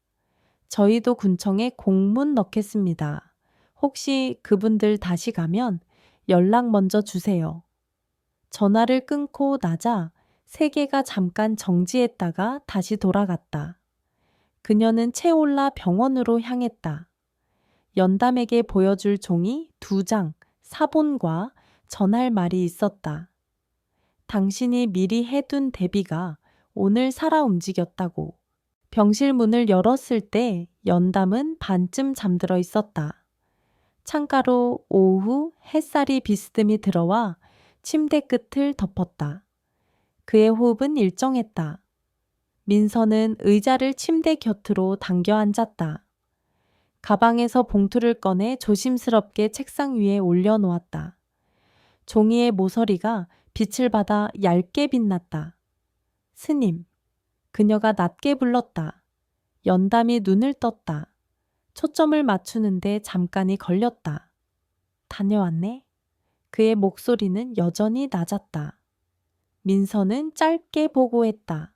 Speaker 1: 저희도 군청에 공문 넣겠습니다. 혹시 그분들 다시 가면 연락 먼저 주세요. 전화를 끊고 나자 세계가 잠깐 정지했다가 다시 돌아갔다. 그녀는 채올라 병원으로 향했다. 연담에게 보여줄 종이 2장, 사본과 전할 말이 있었다. 당신이 미리 해둔 대비가 오늘 살아 움직였다고. 병실 문을 열었을 때 연담은 반쯤 잠들어 있었다. 창가로 오후 햇살이 비스듬히 들어와 침대 끝을 덮었다. 그의 호흡은 일정했다. 민서는 의자를 침대 곁으로 당겨 앉았다. 가방에서 봉투를 꺼내 조심스럽게 책상 위에 올려놓았다. 종이의 모서리가 빛을 받아 얇게 빛났다. 스님. 그녀가 낮게 불렀다. 연담이 눈을 떴다. 초점을 맞추는데 잠깐이 걸렸다. 다녀왔네? 그의 목소리는 여전히 낮았다. 민서는 짧게 보고했다.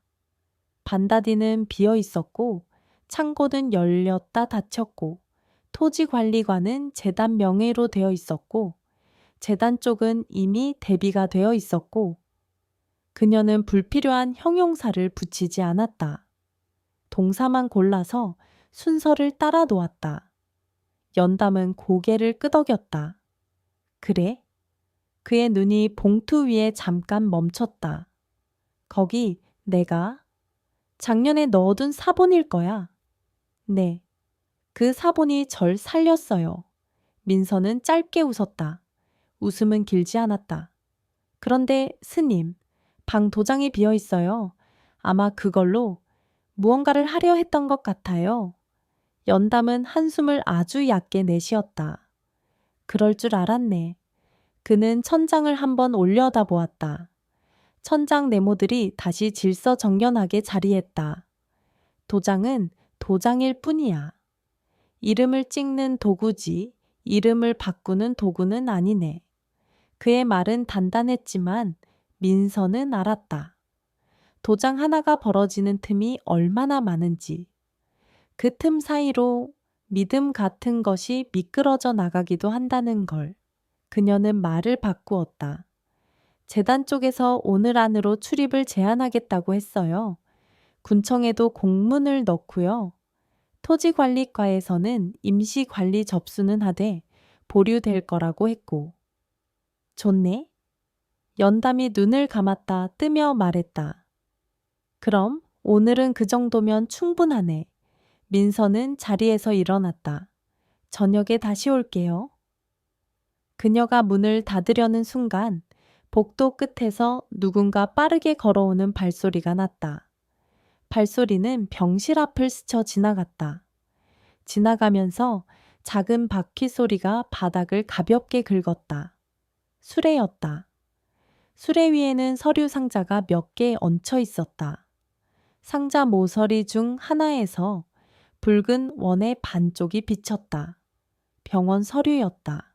Speaker 1: 반다디는 비어 있었고 창고는 열렸다 닫혔고 토지관리관은 재단 명의로 되어 있었고 재단 쪽은 이미 대비가 되어 있었고 그녀는 불필요한 형용사를 붙이지 않았다. 동사만 골라서 순서를 따라 놓았다. 연담은 고개를 끄덕였다. 그래? 그의 눈이 봉투 위에 잠깐 멈췄다. 거기 내가 작년에 넣어둔 사본일 거야. 네. 그 사본이 절 살렸어요. 민서는 짧게 웃었다. 웃음은 길지 않았다. 그런데 스님, 방 도장이 비어 있어요. 아마 그걸로 무언가를 하려 했던 것 같아요. 연담은 한숨을 아주 얕게 내쉬었다. 그럴 줄 알았네. 그는 천장을 한번 올려다보았다. 천장 네모들이 다시 질서정연하게 자리했다. 도장은 도장일 뿐이야. 이름을 찍는 도구지 이름을 바꾸는 도구는 아니네. 그의 말은 단단했지만 민서는 알았다. 도장 하나가 벌어지는 틈이 얼마나 많은지. 그 틈 사이로 믿음 같은 것이 미끄러져 나가기도 한다는 걸. 그녀는 말을 바꾸었다. 재단 쪽에서 오늘 안으로 출입을 제한하겠다고 했어요. 군청에도 공문을 넣고요. 토지관리과에서는 임시관리 접수는 하되 보류될 거라고 했고. 좋네. 연담이 눈을 감았다 뜨며 말했다. 그럼 오늘은 그 정도면 충분하네. 민서는 자리에서 일어났다. 저녁에 다시 올게요. 그녀가 문을 닫으려는 순간 복도 끝에서 누군가 빠르게 걸어오는 발소리가 났다. 발소리는 병실 앞을 스쳐 지나갔다. 지나가면서 작은 바퀴 소리가 바닥을 가볍게 긁었다. 수레였다. 수레 위에는 서류 상자가 몇 개 얹혀 있었다. 상자 모서리 중 하나에서 붉은 원의 반쪽이 비쳤다. 병원 서류였다.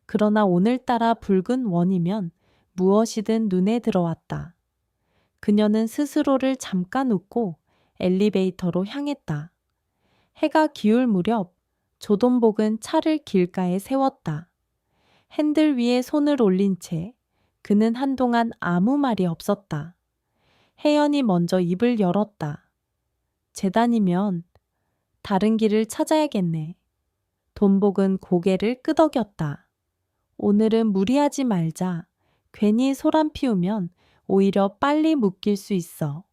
Speaker 1: 그러나 오늘따라 붉은 원이면 무엇이든 눈에 들어왔다. 그녀는 스스로를 잠깐 웃고 엘리베이터로 향했다. 해가 기울 무렵 조돈복은 차를 길가에 세웠다. 핸들 위에 손을 올린 채 그는 한동안 아무 말이 없었다. 혜연이 먼저 입을 열었다. 재단이면 다른 길을 찾아야겠네. 돈복은 고개를 끄덕였다. 오늘은 무리하지 말자. 괜히 소란 피우면 오히려 빨리 묶일 수 있어.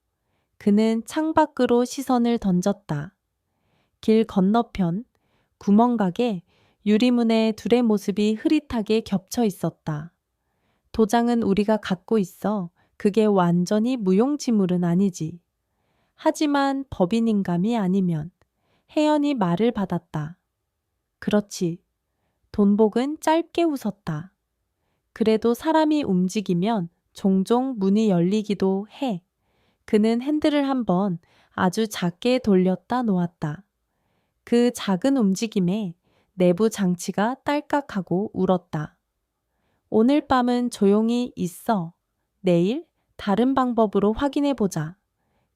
Speaker 1: 그는 창밖으로 시선을 던졌다. 길 건너편 구멍가게 유리문에 둘의 모습이 흐릿하게 겹쳐 있었다. 도장은 우리가 갖고 있어. 그게 완전히 무용지물은 아니지. 하지만 법인인감이 아니면 혜연이 말을 받았다. 그렇지. 돈복은 짧게 웃었다. 그래도 사람이 움직이면 종종 문이 열리기도 해. 그는 핸들을 한번 아주 작게 돌렸다 놓았다. 그 작은 움직임에 내부 장치가 딸깍하고 울었다. 오늘 밤은 조용히 있어. 내일 다른 방법으로 확인해 보자.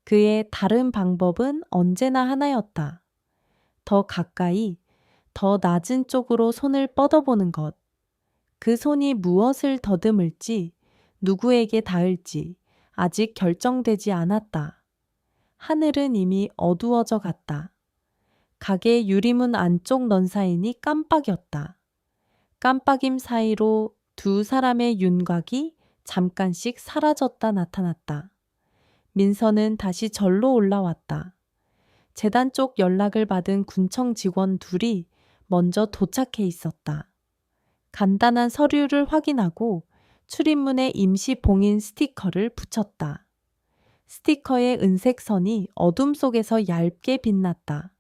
Speaker 1: 그의 다른 방법은 언제나 하나였다. 더 가까이, 더 낮은 쪽으로 손을 뻗어보는 것. 그 손이 무엇을 더듬을지, 누구에게 닿을지 아직 결정되지 않았다. 하늘은 이미 어두워져 갔다. 가게 유리문 안쪽 넌사인이 깜빡였다. 깜빡임 사이로 두 사람의 윤곽이 잠깐씩 사라졌다 나타났다. 민서는 다시 절로 올라왔다. 재단 쪽 연락을 받은 군청 직원 둘이 먼저 도착해 있었다. 간단한 서류를 확인하고 출입문에 임시 봉인 스티커를 붙였다. 스티커의 은색 선이 어둠 속에서 얇게 빛났다.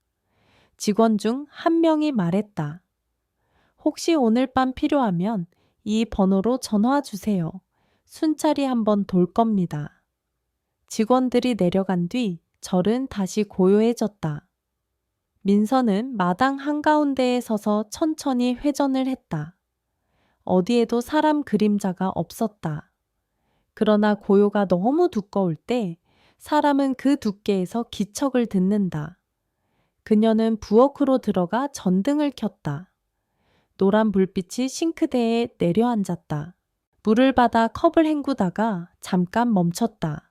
Speaker 1: 직원 중 한 명이 말했다. 혹시 오늘 밤 필요하면 이 번호로 전화 주세요. 순찰이 한번 돌 겁니다. 직원들이 내려간 뒤 절은 다시 고요해졌다. 민서는 마당 한가운데에 서서 천천히 회전을 했다. 어디에도 사람 그림자가 없었다. 그러나 고요가 너무 두꺼울 때 사람은 그 두께에서 기척을 듣는다. 그녀는 부엌으로 들어가 전등을 켰다. 노란 불빛이 싱크대에 내려앉았다. 물을 받아 컵을 헹구다가 잠깐 멈췄다.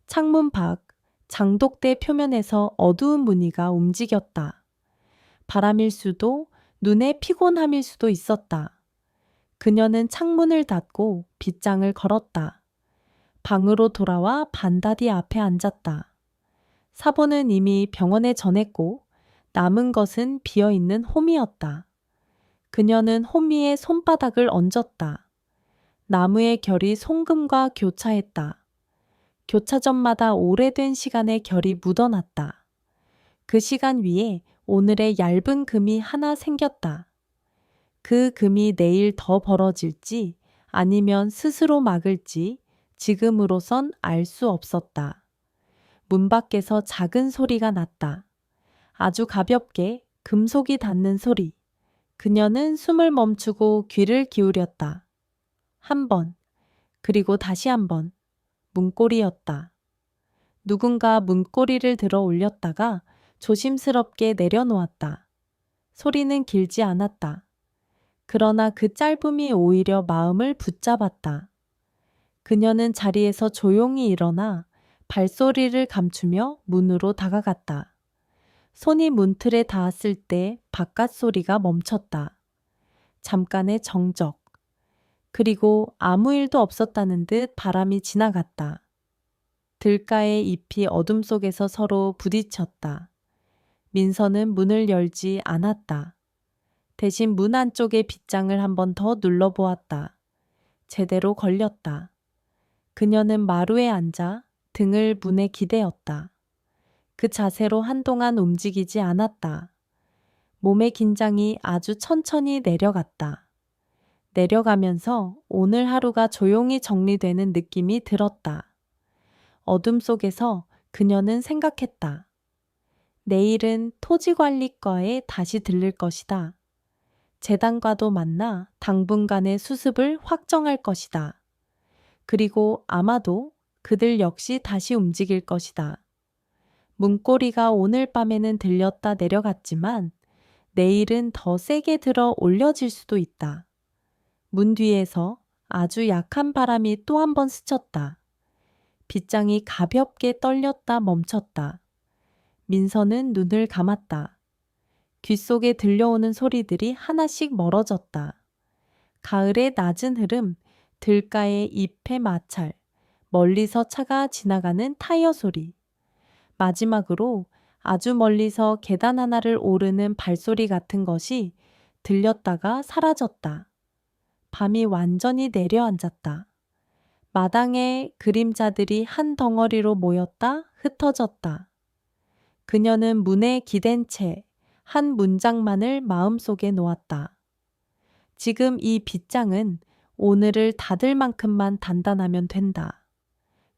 Speaker 1: 창문 밖 장독대 표면에서 어두운 무늬가 움직였다. 바람일 수도 눈의 피곤함일 수도 있었다. 그녀는 창문을 닫고 빗장을 걸었다. 방으로 돌아와 반다디 앞에 앉았다. 사본은 이미 병원에 전했고 남은 것은 비어있는 홈이었다. 그녀는 홈 위에 손바닥을 얹었다. 나무의 결이 송금과 교차했다. 교차점마다 오래된 시간의 결이 묻어났다. 그 시간 위에 오늘의 얇은 금이 하나 생겼다. 그 금이 내일 더 벌어질지 아니면 스스로 막을지 지금으로선 알 수 없었다. 문 밖에서 작은 소리가 났다. 아주 가볍게 금속이 닿는 소리. 그녀는 숨을 멈추고 귀를 기울였다. 한 번, 그리고 다시 한 번. 문고리였다. 누군가 문고리를 들어 올렸다가 조심스럽게 내려놓았다. 소리는 길지 않았다. 그러나 그 짧음이 오히려 마음을 붙잡았다. 그녀는 자리에서 조용히 일어나 발소리를 감추며 문으로 다가갔다. 손이 문틀에 닿았을 때 바깥 소리가 멈췄다. 잠깐의 정적. 그리고 아무 일도 없었다는 듯 바람이 지나갔다. 들가의 잎이 어둠 속에서 서로 부딪혔다. 민서는 문을 열지 않았다. 대신 문 안쪽의 빗장을 한 번 더 눌러보았다. 제대로 걸렸다. 그녀는 마루에 앉아 등을 문에 기대었다. 그 자세로 한동안 움직이지 않았다. 몸의 긴장이 아주 천천히 내려갔다. 내려가면서 오늘 하루가 조용히 정리되는 느낌이 들었다. 어둠 속에서 그녀는 생각했다. 내일은 토지관리과에 다시 들를 것이다. 재단과도 만나 당분간의 수습을 확정할 것이다. 그리고 아마도 그들 역시 다시 움직일 것이다. 문고리가 오늘 밤에는 들렸다 내려갔지만 내일은 더 세게 들어 올려질 수도 있다. 문 뒤에서 아주 약한 바람이 또 한 번 스쳤다. 빗장이 가볍게 떨렸다 멈췄다. 민서는 눈을 감았다. 귓속에 들려오는 소리들이 하나씩 멀어졌다. 가을의 낮은 흐름, 들가의 잎의 마찰, 멀리서 차가 지나가는 타이어 소리. 마지막으로 아주 멀리서 계단 하나를 오르는 발소리 같은 것이 들렸다가 사라졌다. 밤이 완전히 내려앉았다. 마당에 그림자들이 한 덩어리로 모였다 흩어졌다. 그녀는 문에 기댄 채 한 문장만을 마음속에 놓았다. 지금 이 빗장은 오늘을 닫을 만큼만 단단하면 된다.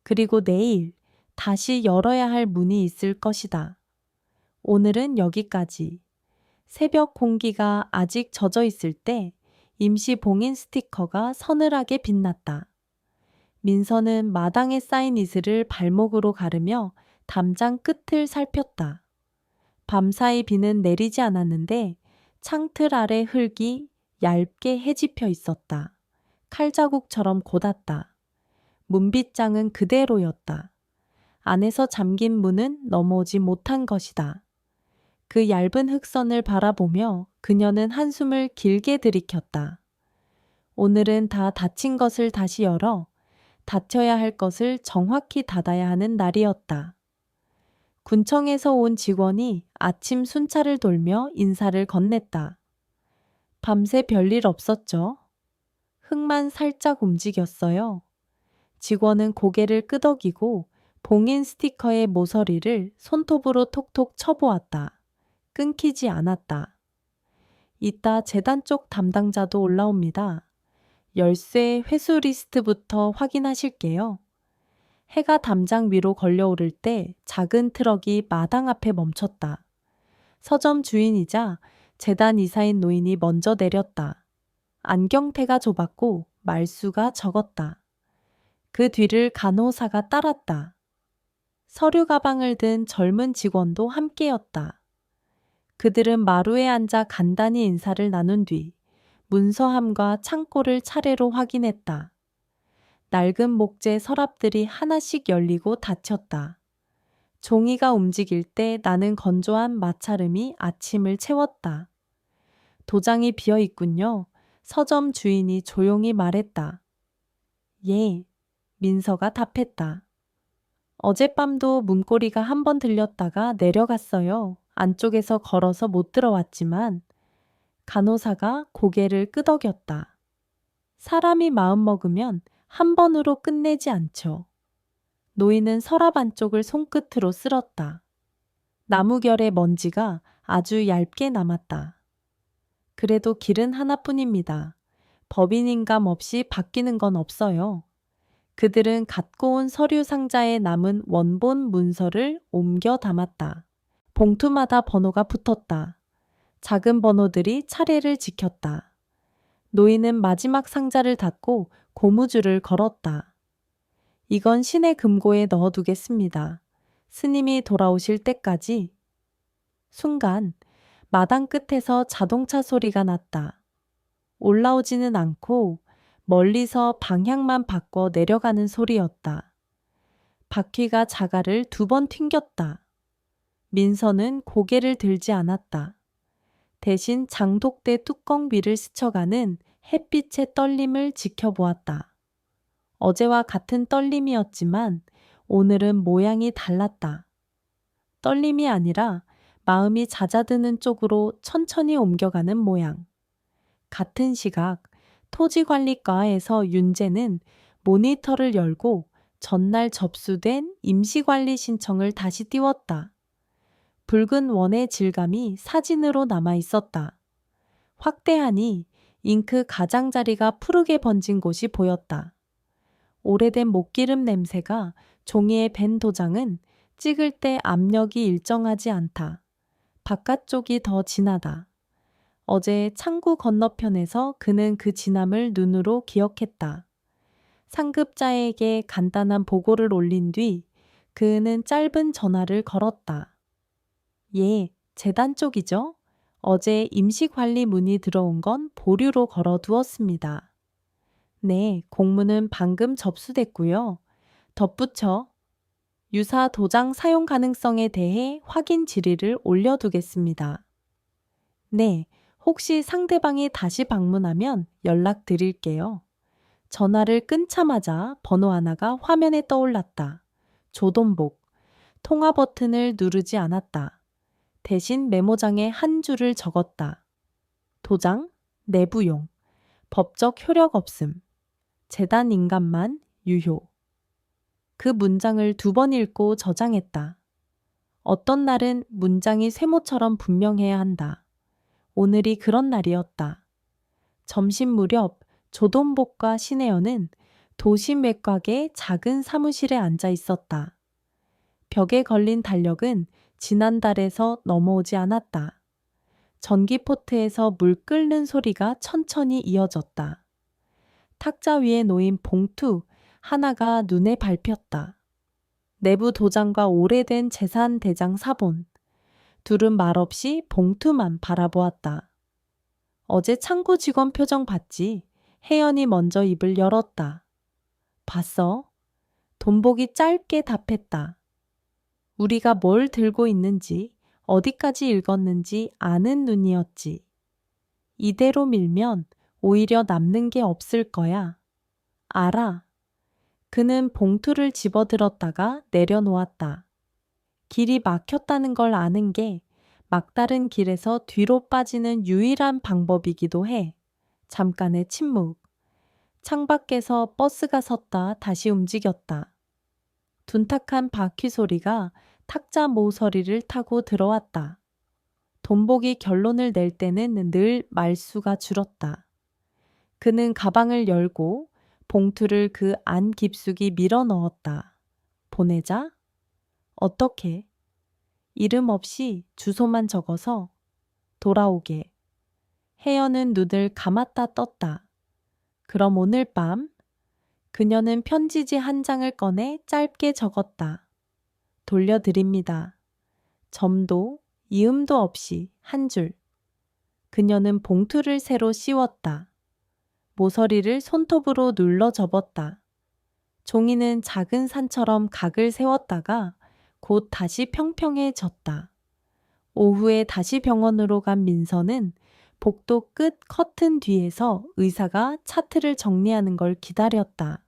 Speaker 1: 그리고 내일 다시 열어야 할 문이 있을 것이다. 오늘은 여기까지. 새벽 공기가 아직 젖어 있을 때 임시 봉인 스티커가 서늘하게 빛났다. 민서는 마당에 쌓인 이슬을 발목으로 가르며 담장 끝을 살폈다. 밤사이 비는 내리지 않았는데 창틀 아래 흙이 얇게 헤집혀 있었다. 칼자국처럼 곧았다. 문빗장은 그대로였다. 안에서 잠긴 문은 넘어오지 못한 것이다. 그 얇은 흙선을 바라보며 그녀는 한숨을 길게 들이켰다. 오늘은 다 닫힌 것을 다시 열어 닫혀야 할 것을 정확히 닫아야 하는 날이었다. 군청에서 온 직원이 아침 순찰을 돌며 인사를 건넸다. 밤새 별일 없었죠? 흙만 살짝 움직였어요. 직원은 고개를 끄덕이고 봉인 스티커의 모서리를 손톱으로 톡톡 쳐보았다. 끊기지 않았다. 이따 재단 쪽 담당자도 올라옵니다. 열쇠 회수 리스트부터 확인하실게요. 해가 담장 위로 걸려오를 때 작은 트럭이 마당 앞에 멈췄다. 서점 주인이자 재단 이사인 노인이 먼저 내렸다. 안경테가 좁았고 말수가 적었다. 그 뒤를 간호사가 따랐다. 서류 가방을 든 젊은 직원도 함께였다. 그들은 마루에 앉아 간단히 인사를 나눈 뒤 문서함과 창고를 차례로 확인했다. 낡은 목재 서랍들이 하나씩 열리고 닫혔다. 종이가 움직일 때 나는 건조한 마찰음이 아침을 채웠다. 도장이 비어 있군요. 서점 주인이 조용히 말했다. 예, 민서가 답했다. 어젯밤도 문고리가 한 번 들렸다가 내려갔어요. 안쪽에서 걸어서 못 들어왔지만 간호사가 고개를 끄덕였다. 사람이 마음먹으면 한 번으로 끝내지 않죠. 노인은 서랍 안쪽을 손끝으로 쓸었다. 나무결의 먼지가 아주 얇게 남았다. 그래도 길은 하나뿐입니다. 법인인감 없이 바뀌는 건 없어요. 그들은 갖고 온 서류 상자에 남은 원본 문서를 옮겨 담았다. 봉투마다 번호가 붙었다. 작은 번호들이 차례를 지켰다. 노인은 마지막 상자를 닫고 고무줄을 걸었다. 이건 신의 금고에 넣어두겠습니다. 스님이 돌아오실 때까지. 순간 마당 끝에서 자동차 소리가 났다. 올라오지는 않고 멀리서 방향만 바꿔 내려가는 소리였다. 바퀴가 자갈을 2번 튕겼다. 민서는 고개를 들지 않았다. 대신 장독대 뚜껑 위를 스쳐가는 햇빛의 떨림을 지켜보았다. 어제와 같은 떨림이었지만 오늘은 모양이 달랐다. 떨림이 아니라 마음이 잦아드는 쪽으로 천천히 옮겨가는 모양. 같은 시각 토지관리과에서 윤재는 모니터를 열고 전날 접수된 임시관리 신청을 다시 띄웠다. 붉은 원의 질감이 사진으로 남아 있었다. 확대하니 잉크 가장자리가 푸르게 번진 곳이 보였다. 오래된 목기름 냄새가 종이에 밴 도장은 찍을 때 압력이 일정하지 않다. 바깥쪽이 더 진하다. 어제 창구 건너편에서 그는 그 진함을 눈으로 기억했다. 상급자에게 간단한 보고를 올린 뒤 그는 짧은 전화를 걸었다. 예, 재단 쪽이죠? 어제 임시관리 문의 들어온 건 보류로 걸어두었습니다. 네, 공문은 방금 접수됐고요. 덧붙여 유사 도장 사용 가능성에 대해 확인 질의를 올려두겠습니다. 네, 혹시 상대방이 다시 방문하면 연락드릴게요. 전화를 끊자마자 번호 하나가 화면에 떠올랐다. 조돈복. 통화 버튼을 누르지 않았다. 대신 메모장에 한 줄을 적었다. 도장, 내부용, 법적 효력 없음. 재단 인감만 유효. 그 문장을 2번 읽고 저장했다. 어떤 날은 문장이 세모처럼 분명해야 한다. 오늘이 그런 날이었다. 점심 무렵 조돈복과 신혜연은 도심 외곽의 작은 사무실에 앉아 있었다. 벽에 걸린 달력은 지난달에서 넘어오지 않았다. 전기포트에서 물 끓는 소리가 천천히 이어졌다. 탁자 위에 놓인 봉투 하나가 눈에 밟혔다. 내부 도장과 오래된 재산 대장 사본. 둘은 말없이 봉투만 바라보았다. 어제 창구 직원 표정 봤지? 혜연이 먼저 입을 열었다. 봤어? 돈복이 짧게 답했다. 우리가 뭘 들고 있는지, 어디까지 읽었는지 아는 눈이었지. 이대로 밀면 오히려 남는 게 없을 거야. 알아. 그는 봉투를 집어들었다가 내려놓았다. 길이 막혔다는 걸 아는 게 막다른 길에서 뒤로 빠지는 유일한 방법이기도 해. 잠깐의 침묵. 창밖에서 버스가 섰다 다시 움직였다. 둔탁한 바퀴 소리가 탁자 모서리를 타고 들어왔다. 돈복이 결론을 낼 때는 늘 말수가 줄었다. 그는 가방을 열고 봉투를 그 안 깊숙이 밀어 넣었다. 보내자? 어떻게? 이름 없이 주소만 적어서 돌아오게. 혜연은 눈을 감았다 떴다. 그럼 오늘 밤? 그녀는 편지지 한 장을 꺼내 짧게 적었다. 돌려드립니다. 점도 이음도 없이 한 줄. 그녀는 봉투를 새로 씌웠다. 모서리를 손톱으로 눌러 접었다. 종이는 작은 산처럼 각을 세웠다가 곧 다시 평평해졌다. 오후에 다시 병원으로 간 민서는 복도 끝 커튼 뒤에서 의사가 차트를 정리하는 걸 기다렸다.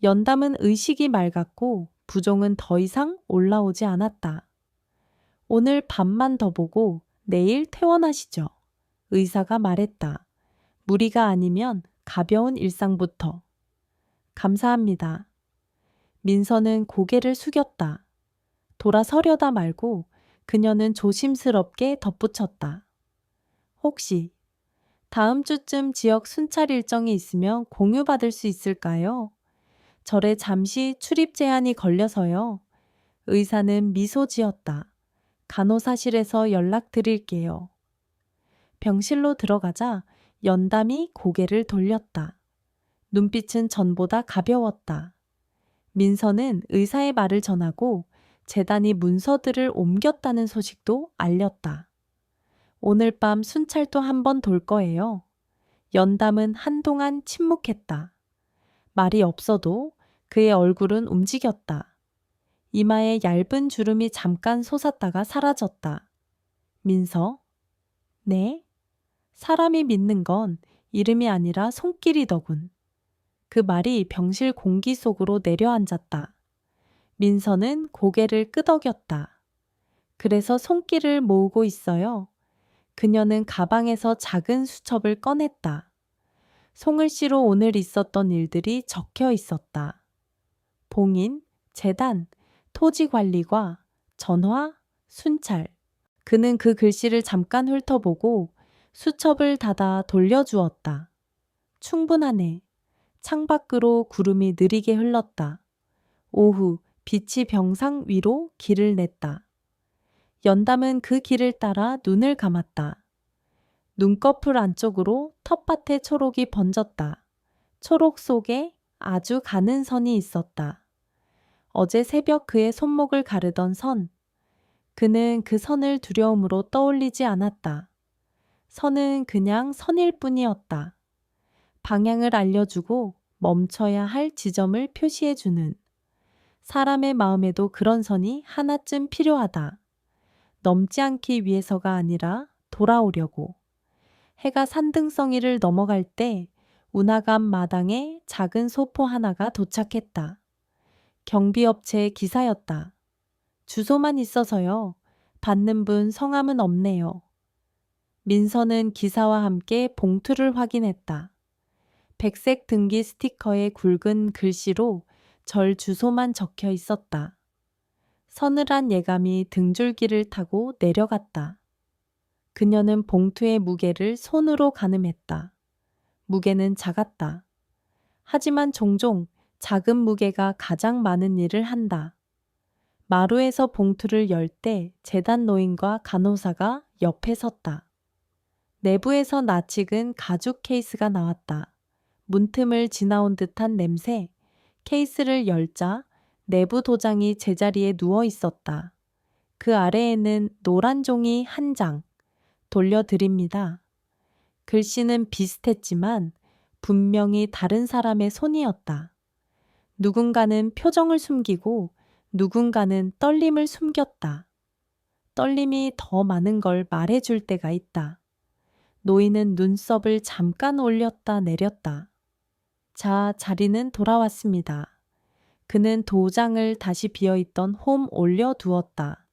Speaker 1: 연담은 의식이 맑았고 부종은 더 이상 올라오지 않았다. 오늘 밤만 더 보고 내일 퇴원하시죠. 의사가 말했다. 무리가 아니면 가벼운 일상부터. 감사합니다. 민서는 고개를 숙였다. 돌아서려다 말고 그녀는 조심스럽게 덧붙였다. 혹시 다음 주쯤 지역 순찰 일정이 있으면 공유받을 수 있을까요? 절에 잠시 출입 제한이 걸려서요. 의사는 미소 지었다. 간호사실에서 연락드릴게요. 병실로 들어가자 연담이 고개를 돌렸다. 눈빛은 전보다 가벼웠다. 민서는 의사의 말을 전하고 재단이 문서들을 옮겼다는 소식도 알렸다. 오늘 밤 순찰도 한 번 돌 거예요. 연담은 한동안 침묵했다. 말이 없어도 그의 얼굴은 움직였다. 이마에 얇은 주름이 잠깐 솟았다가 사라졌다. 민서? 네? 사람이 믿는 건 이름이 아니라 손길이더군. 그 말이 병실 공기 속으로 내려앉았다. 민서는 고개를 끄덕였다. 그래서 손길을 모으고 있어요. 그녀는 가방에서 작은 수첩을 꺼냈다. 송을씨로 오늘 있었던 일들이 적혀 있었다. 봉인, 재단, 토지관리과, 전화, 순찰. 그는 그 글씨를 잠깐 훑어보고 수첩을 닫아 돌려주었다. 충분하네. 창밖으로 구름이 느리게 흘렀다. 오후 빛이 병상 위로 길을 냈다. 연담은 그 길을 따라 눈을 감았다. 눈꺼풀 안쪽으로 텃밭의 초록이 번졌다. 초록 속에 아주 가는 선이 있었다. 어제 새벽 그의 손목을 가르던 선. 그는 그 선을 두려움으로 떠올리지 않았다. 선은 그냥 선일 뿐이었다. 방향을 알려주고 멈춰야 할 지점을 표시해주는. 사람의 마음에도 그런 선이 하나쯤 필요하다. 넘지 않기 위해서가 아니라 돌아오려고. 해가 산등성이를 넘어갈 때 운하감 마당에 작은 소포 하나가 도착했다. 경비업체의 기사였다. 주소만 있어서요. 받는 분 성함은 없네요. 민서는 기사와 함께 봉투를 확인했다. 백색 등기 스티커에 굵은 글씨로 절 주소만 적혀 있었다. 서늘한 예감이 등줄기를 타고 내려갔다. 그녀는 봉투의 무게를 손으로 가늠했다. 무게는 작았다. 하지만 종종 작은 무게가 가장 많은 일을 한다. 마루에서 봉투를 열 때 재단 노인과 간호사가 옆에 섰다. 내부에서 낯익은 가죽 케이스가 나왔다. 문틈을 지나온 듯한 냄새, 케이스를 열자 내부 도장이 제자리에 누워 있었다. 그 아래에는 노란 종이 한 장, 돌려드립니다. 글씨는 비슷했지만 분명히 다른 사람의 손이었다. 누군가는 표정을 숨기고 누군가는 떨림을 숨겼다. 떨림이 더 많은 걸 말해줄 때가 있다. 노인은 눈썹을 잠깐 올렸다 내렸다. 자, 자리는 돌아왔습니다. 그는 도장을 다시 비어있던 홈 올려두었다.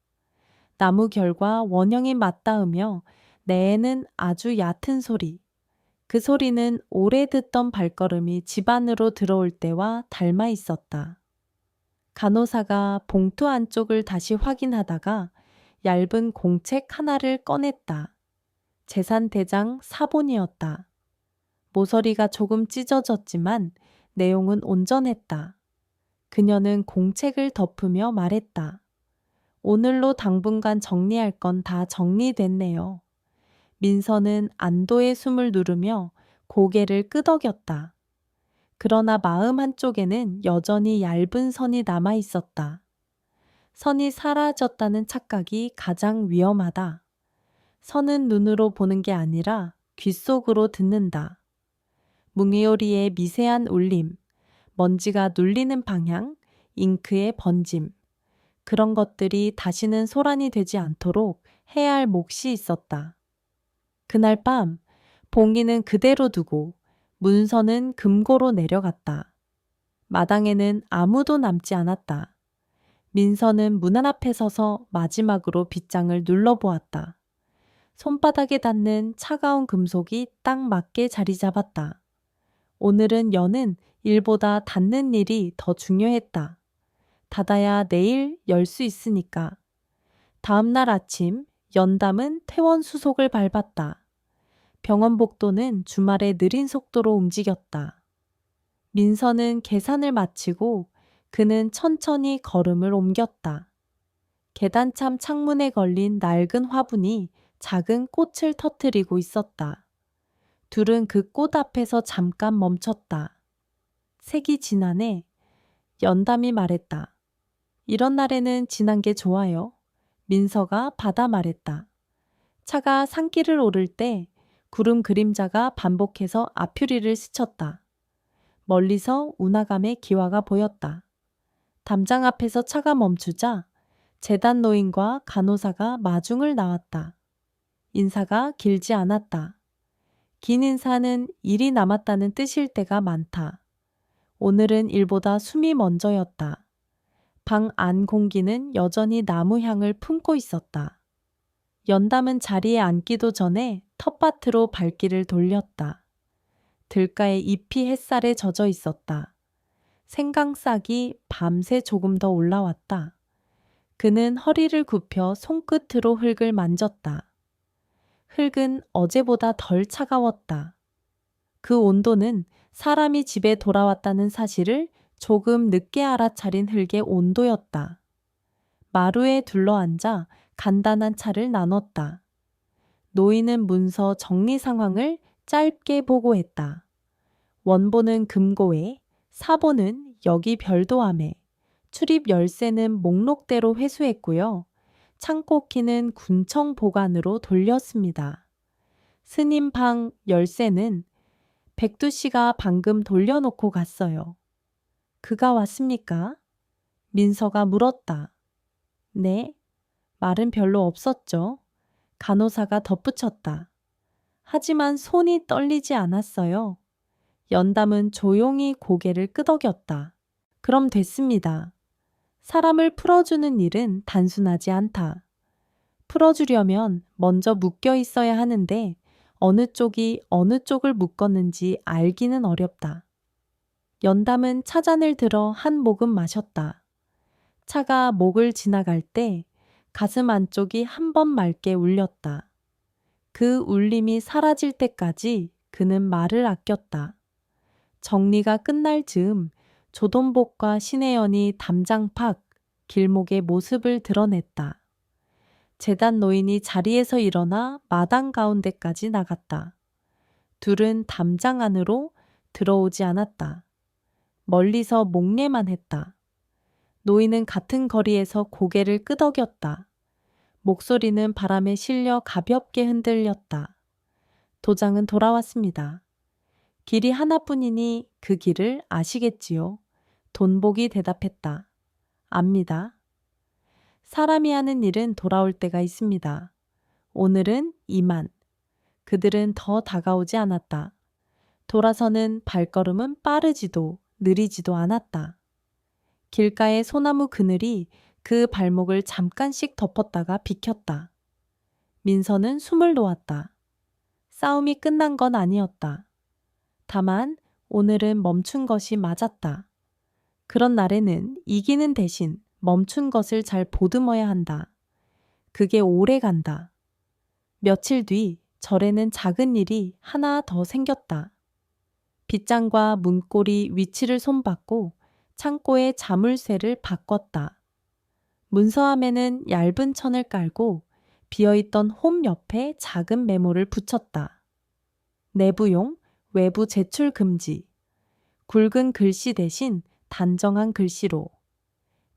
Speaker 1: 나무 결과 원형이 맞닿으며 내에는 아주 얕은 소리. 그 소리는 오래 듣던 발걸음이 집 안으로 들어올 때와 닮아 있었다. 간호사가 봉투 안쪽을 다시 확인하다가 얇은 공책 하나를 꺼냈다. 재산대장 사본이었다. 모서리가 조금 찢어졌지만 내용은 온전했다. 그녀는 공책을 덮으며 말했다. 오늘로 당분간 정리할 건 다 정리됐네요. 민서는 안도의 숨을 누르며 고개를 끄덕였다. 그러나 마음 한쪽에는 여전히 얇은 선이 남아 있었다. 선이 사라졌다는 착각이 가장 위험하다. 선은 눈으로 보는 게 아니라 귓속으로 듣는다. 뭉이오리의 미세한 울림, 먼지가 눌리는 방향, 잉크의 번짐. 그런 것들이 다시는 소란이 되지 않도록 해야 할 몫이 있었다. 그날 밤 봉이는 그대로 두고 문서는 금고로 내려갔다. 마당에는 아무도 남지 않았다. 민서는 문 앞에 서서 마지막으로 빗장을 눌러보았다. 손바닥에 닿는 차가운 금속이 딱 맞게 자리 잡았다. 오늘은 여는 일보다 닫는 일이 더 중요했다. 닫아야 내일 열 수 있으니까. 다음 날 아침 연담은 퇴원 수속을 밟았다. 병원 복도는 주말에 느린 속도로 움직였다. 민서는 계산을 마치고 그는 천천히 걸음을 옮겼다. 계단참 창문에 걸린 낡은 화분이 작은 꽃을 터뜨리고 있었다. 둘은 그 꽃 앞에서 잠깐 멈췄다. 색이 진하네. 연담이 말했다. 이런 날에는 진한 게 좋아요. 민서가 받아 말했다. 차가 산길을 오를 때 구름 그림자가 반복해서 앞유리를 스쳤다. 멀리서 운하감의 기와가 보였다. 담장 앞에서 차가 멈추자 재단 노인과 간호사가 마중을 나왔다. 인사가 길지 않았다. 긴 인사는 일이 남았다는 뜻일 때가 많다. 오늘은 일보다 숨이 먼저였다. 방 안 공기는 여전히 나무 향을 품고 있었다. 연담은 자리에 앉기도 전에 텃밭으로 발길을 돌렸다. 들가의 잎이 햇살에 젖어 있었다. 생강싹이 밤새 조금 더 올라왔다. 그는 허리를 굽혀 손끝으로 흙을 만졌다. 흙은 어제보다 덜 차가웠다. 그 온도는 사람이 집에 돌아왔다는 사실을 조금 늦게 알아차린 흙의 온도였다. 마루에 둘러앉아 간단한 차를 나눴다. 노인은 문서 정리 상황을 짧게 보고했다. 원본은 금고에, 사본은 여기 별도함에, 출입 열쇠는 목록대로 회수했고요. 창고 키는 군청 보관으로 돌렸습니다. 스님 방 열쇠는 백두 씨가 방금 돌려놓고 갔어요. 그가 왔습니까? 민서가 물었다. 네. 말은 별로 없었죠. 간호사가 덧붙였다. 하지만 손이 떨리지 않았어요. 연담은 조용히 고개를 끄덕였다. 그럼 됐습니다. 사람을 풀어주는 일은 단순하지 않다. 풀어주려면 먼저 묶여 있어야 하는데 어느 쪽이 어느 쪽을 묶었는지 알기는 어렵다. 연담은 차잔을 들어 한 모금 마셨다. 차가 목을 지나갈 때 가슴 안쪽이 한 번 맑게 울렸다. 그 울림이 사라질 때까지 그는 말을 아꼈다. 정리가 끝날 즈음 조돈복과 신혜연이 담장 밖 길목의 모습을 드러냈다. 재단 노인이 자리에서 일어나 마당 가운데까지 나갔다. 둘은 담장 안으로 들어오지 않았다. 멀리서 목례만 했다. 노인은 같은 거리에서 고개를 끄덕였다. 목소리는 바람에 실려 가볍게 흔들렸다. 도장은 돌아왔습니다. 길이 하나뿐이니 그 길을 아시겠지요? 돈복이 대답했다. 압니다. 사람이 하는 일은 돌아올 때가 있습니다. 오늘은 이만. 그들은 더 다가오지 않았다. 돌아서는 발걸음은 빠르지도 느리지도 않았다. 길가의 소나무 그늘이 그 발목을 잠깐씩 덮었다가 비켰다. 민서는 숨을 놓았다. 싸움이 끝난 건 아니었다. 다만 오늘은 멈춘 것이 맞았다. 그런 날에는 이기는 대신 멈춘 것을 잘 보듬어야 한다. 그게 오래 간다. 며칠 뒤 절에는 작은 일이 하나 더 생겼다. 빗장과 문고리 위치를 손봤고 창고의 자물쇠를 바꿨다. 문서함에는 얇은 천을 깔고 비어있던 홈 옆에 작은 메모를 붙였다. 내부용, 외부 제출 금지. 굵은 글씨 대신 단정한 글씨로.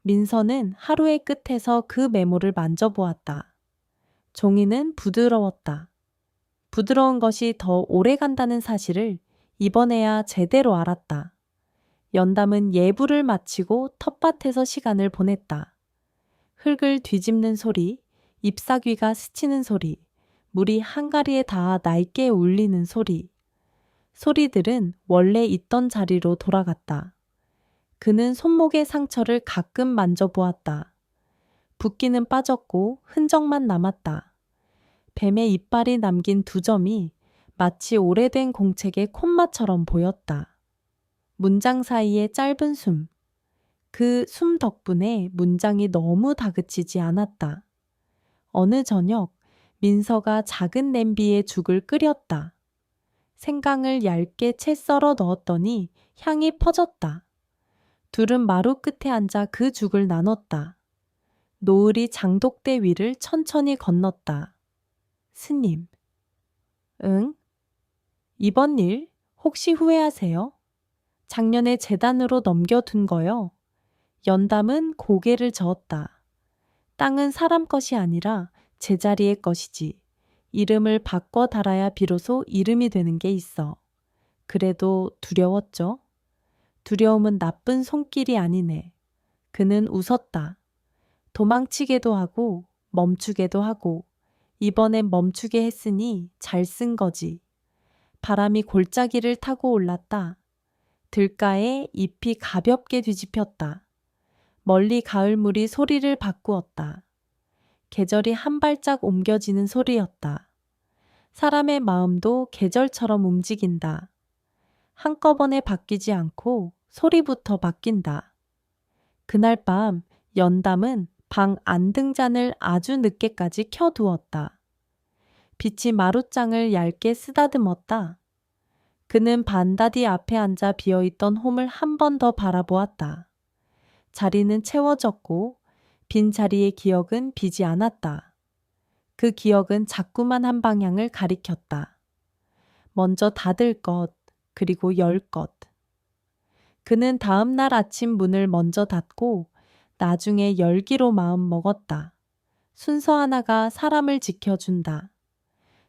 Speaker 1: 민서는 하루의 끝에서 그 메모를 만져보았다. 종이는 부드러웠다. 부드러운 것이 더 오래 간다는 사실을 이번에야 제대로 알았다. 연담은 예부를 마치고 텃밭에서 시간을 보냈다. 흙을 뒤집는 소리, 잎사귀가 스치는 소리, 물이 한가리에 닿아 낡게 울리는 소리. 소리들은 원래 있던 자리로 돌아갔다. 그는 손목의 상처를 가끔 만져보았다. 붓기는 빠졌고 흔적만 남았다. 뱀의 이빨이 남긴 두 점이 마치 오래된 공책의 콧마처럼 보였다. 문장 사이의 짧은 숨. 그 숨 덕분에 문장이 너무 다그치지 않았다. 어느 저녁 민서가 작은 냄비에 죽을 끓였다. 생강을 얇게 채 썰어 넣었더니 향이 퍼졌다. 둘은 마루 끝에 앉아 그 죽을 나눴다. 노을이 장독대 위를 천천히 건넜다. 스님. 응? 이번 일 혹시 후회하세요? 작년에 재단으로 넘겨둔 거요. 연담은 고개를 저었다. 땅은 사람 것이 아니라 제자리의 것이지. 이름을 바꿔 달아야 비로소 이름이 되는 게 있어. 그래도 두려웠죠? 두려움은 나쁜 손길이 아니네. 그는 웃었다. 도망치게도 하고 멈추게도 하고 이번엔 멈추게 했으니 잘 쓴 거지. 바람이 골짜기를 타고 올랐다. 들가에 잎이 가볍게 뒤집혔다. 멀리 가을물이 소리를 바꾸었다. 계절이 한 발짝 옮겨지는 소리였다. 사람의 마음도 계절처럼 움직인다. 한꺼번에 바뀌지 않고 소리부터 바뀐다. 그날 밤 연담은 방 안등잔을 아주 늦게까지 켜두었다. 빛이 마룻장을 얇게 쓰다듬었다. 그는 반다디 앞에 앉아 비어있던 홈을 한 번 더 바라보았다. 자리는 채워졌고 빈 자리의 기억은 비지 않았다. 그 기억은 자꾸만 한 방향을 가리켰다. 먼저 닫을 것, 그리고 열 것. 그는 다음 날 아침 문을 먼저 닫고 나중에 열기로 마음 먹었다. 순서 하나가 사람을 지켜준다.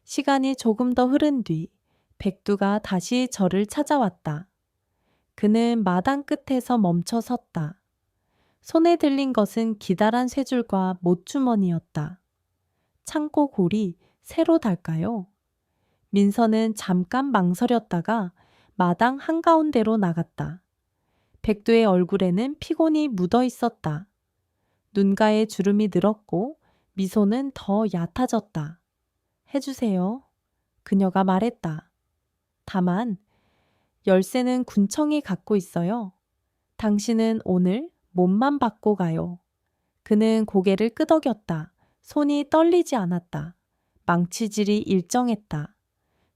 Speaker 1: 시간이 조금 더 흐른 뒤 백두가 다시 저를 찾아왔다. 그는 마당 끝에서 멈춰 섰다. 손에 들린 것은 기다란 쇠줄과 못주머니였다. 창고 골이 새로 달까요? 민서는 잠깐 망설였다가 마당 한가운데로 나갔다. 백두의 얼굴에는 피곤이 묻어 있었다. 눈가에 주름이 늘었고 미소는 더 얕아졌다. 해주세요. 그녀가 말했다. 다만 열쇠는 군청이 갖고 있어요. 당신은 오늘 몸만 받고 가요. 그는 고개를 끄덕였다. 손이 떨리지 않았다. 망치질이 일정했다.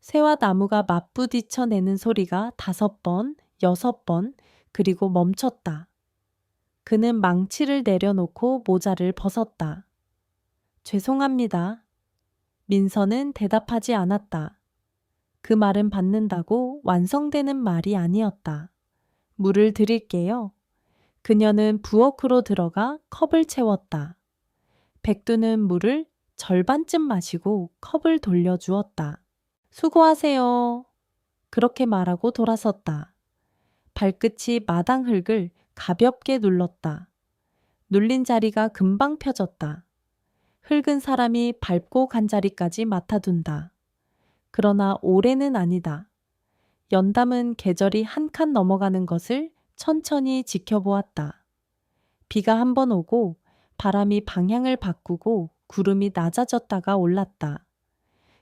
Speaker 1: 쇠와 나무가 맞부딪혀 내는 소리가 5번, 6번, 그리고 멈췄다. 그는 망치를 내려놓고 모자를 벗었다. 죄송합니다. 민서는 대답하지 않았다. 그 말은 받는다고 완성되는 말이 아니었다. 물을 드릴게요. 그녀는 부엌으로 들어가 컵을 채웠다. 백두는 물을 절반쯤 마시고 컵을 돌려주었다. 수고하세요. 그렇게 말하고 돌아섰다. 발끝이 마당 흙을 가볍게 눌렀다. 눌린 자리가 금방 펴졌다. 흙은 사람이 밟고 간 자리까지 맡아둔다. 그러나 올해는 아니다. 연담은 계절이 한 칸 넘어가는 것을 천천히 지켜보았다. 비가 한 번 오고 바람이 방향을 바꾸고 구름이 낮아졌다가 올랐다.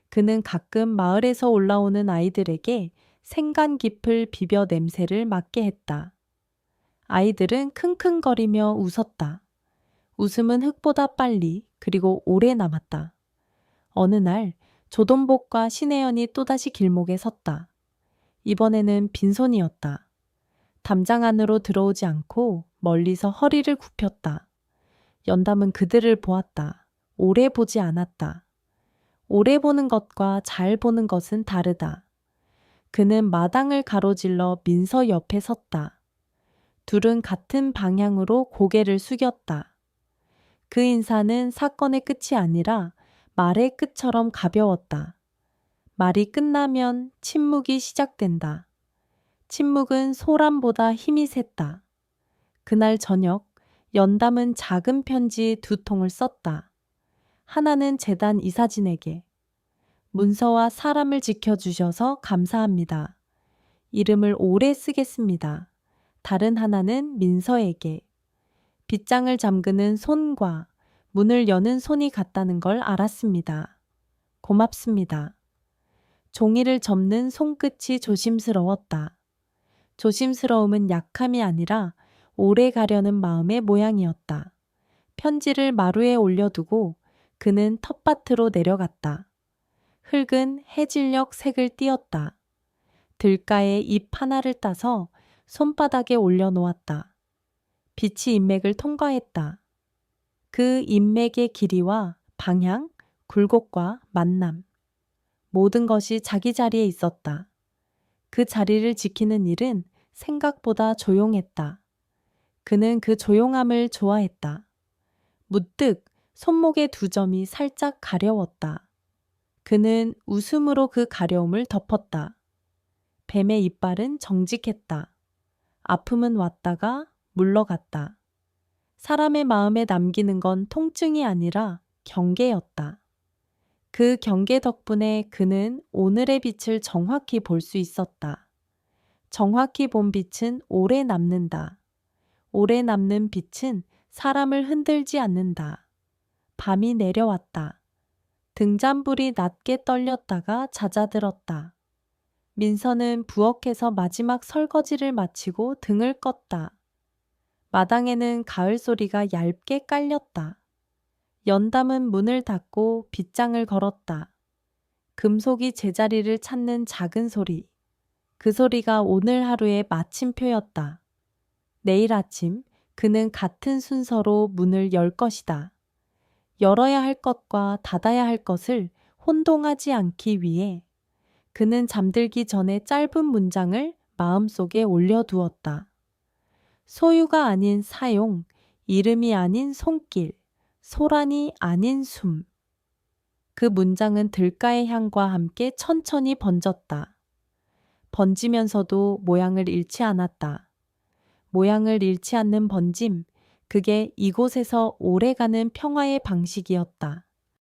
Speaker 1: 그는 가끔 마을에서 올라오는 아이들에게 생간깃을 비벼 냄새를 맡게 했다. 아이들은 킁킁거리며 웃었다. 웃음은 흙보다 빨리 그리고 오래 남았다. 어느 날 조돈복과 신혜연이 또다시 길목에 섰다. 이번에는 빈손이었다. 담장 안으로 들어오지 않고 멀리서 허리를 굽혔다. 연담은 그들을 보았다. 오래 보지 않았다. 오래 보는 것과 잘 보는 것은 다르다. 그는 마당을 가로질러 민서 옆에 섰다. 둘은 같은 방향으로 고개를 숙였다. 그 인사는 사건의 끝이 아니라 말의 끝처럼 가벼웠다. 말이 끝나면 침묵이 시작된다. 침묵은 소란보다 힘이 셌다. 그날 저녁 연담은 작은 편지 2통을 썼다. 하나는 재단 이사진에게. 문서와 사람을 지켜주셔서 감사합니다. 이름을 오래 쓰겠습니다. 다른 하나는 민서에게. 빗장을 잠그는 손과 문을 여는 손이 같다는 걸 알았습니다. 고맙습니다. 종이를 접는 손끝이 조심스러웠다. 조심스러움은 약함이 아니라 오래 가려는 마음의 모양이었다. 편지를 마루에 올려두고 그는 텃밭으로 내려갔다. 흙은 해질녘 색을 띠었다. 들가에 잎 하나를 따서 손바닥에 올려놓았다. 빛이 인맥을 통과했다. 그 인맥의 길이와 방향, 굴곡과 만남. 모든 것이 자기 자리에 있었다. 그 자리를 지키는 일은 생각보다 조용했다. 그는 그 조용함을 좋아했다. 문득 손목의 2점이 살짝 가려웠다. 그는 웃음으로 그 가려움을 덮었다. 뱀의 이빨은 정직했다. 아픔은 왔다가 물러갔다. 사람의 마음에 남기는 건 통증이 아니라 경계였다. 그 경계 덕분에 그는 오늘의 빛을 정확히 볼 수 있었다. 정확히 본 빛은 오래 남는다. 오래 남는 빛은 사람을 흔들지 않는다. 밤이 내려왔다. 등잔불이 낮게 떨렸다가 잦아들었다. 민서는 부엌에서 마지막 설거지를 마치고 등을 껐다. 마당에는 가을 소리가 얇게 깔렸다. 연담은 문을 닫고 빗장을 걸었다. 금속이 제자리를 찾는 작은 소리. 그 소리가 오늘 하루의 마침표였다. 내일 아침 그는 같은 순서로 문을 열 것이다. 열어야 할 것과 닫아야 할 것을 혼동하지 않기 위해 그는 잠들기 전에 짧은 문장을 마음속에 올려두었다. 소유가 아닌 사용, 이름이 아닌 손길, 소란이 아닌 숨. 그 문장은 들가의 향과 함께 천천히 번졌다. 번지면서도 모양을 잃지 않았다. 모양을 잃지 않는 번짐, 그게 이곳에서 오래가는 평화의 방식이었다.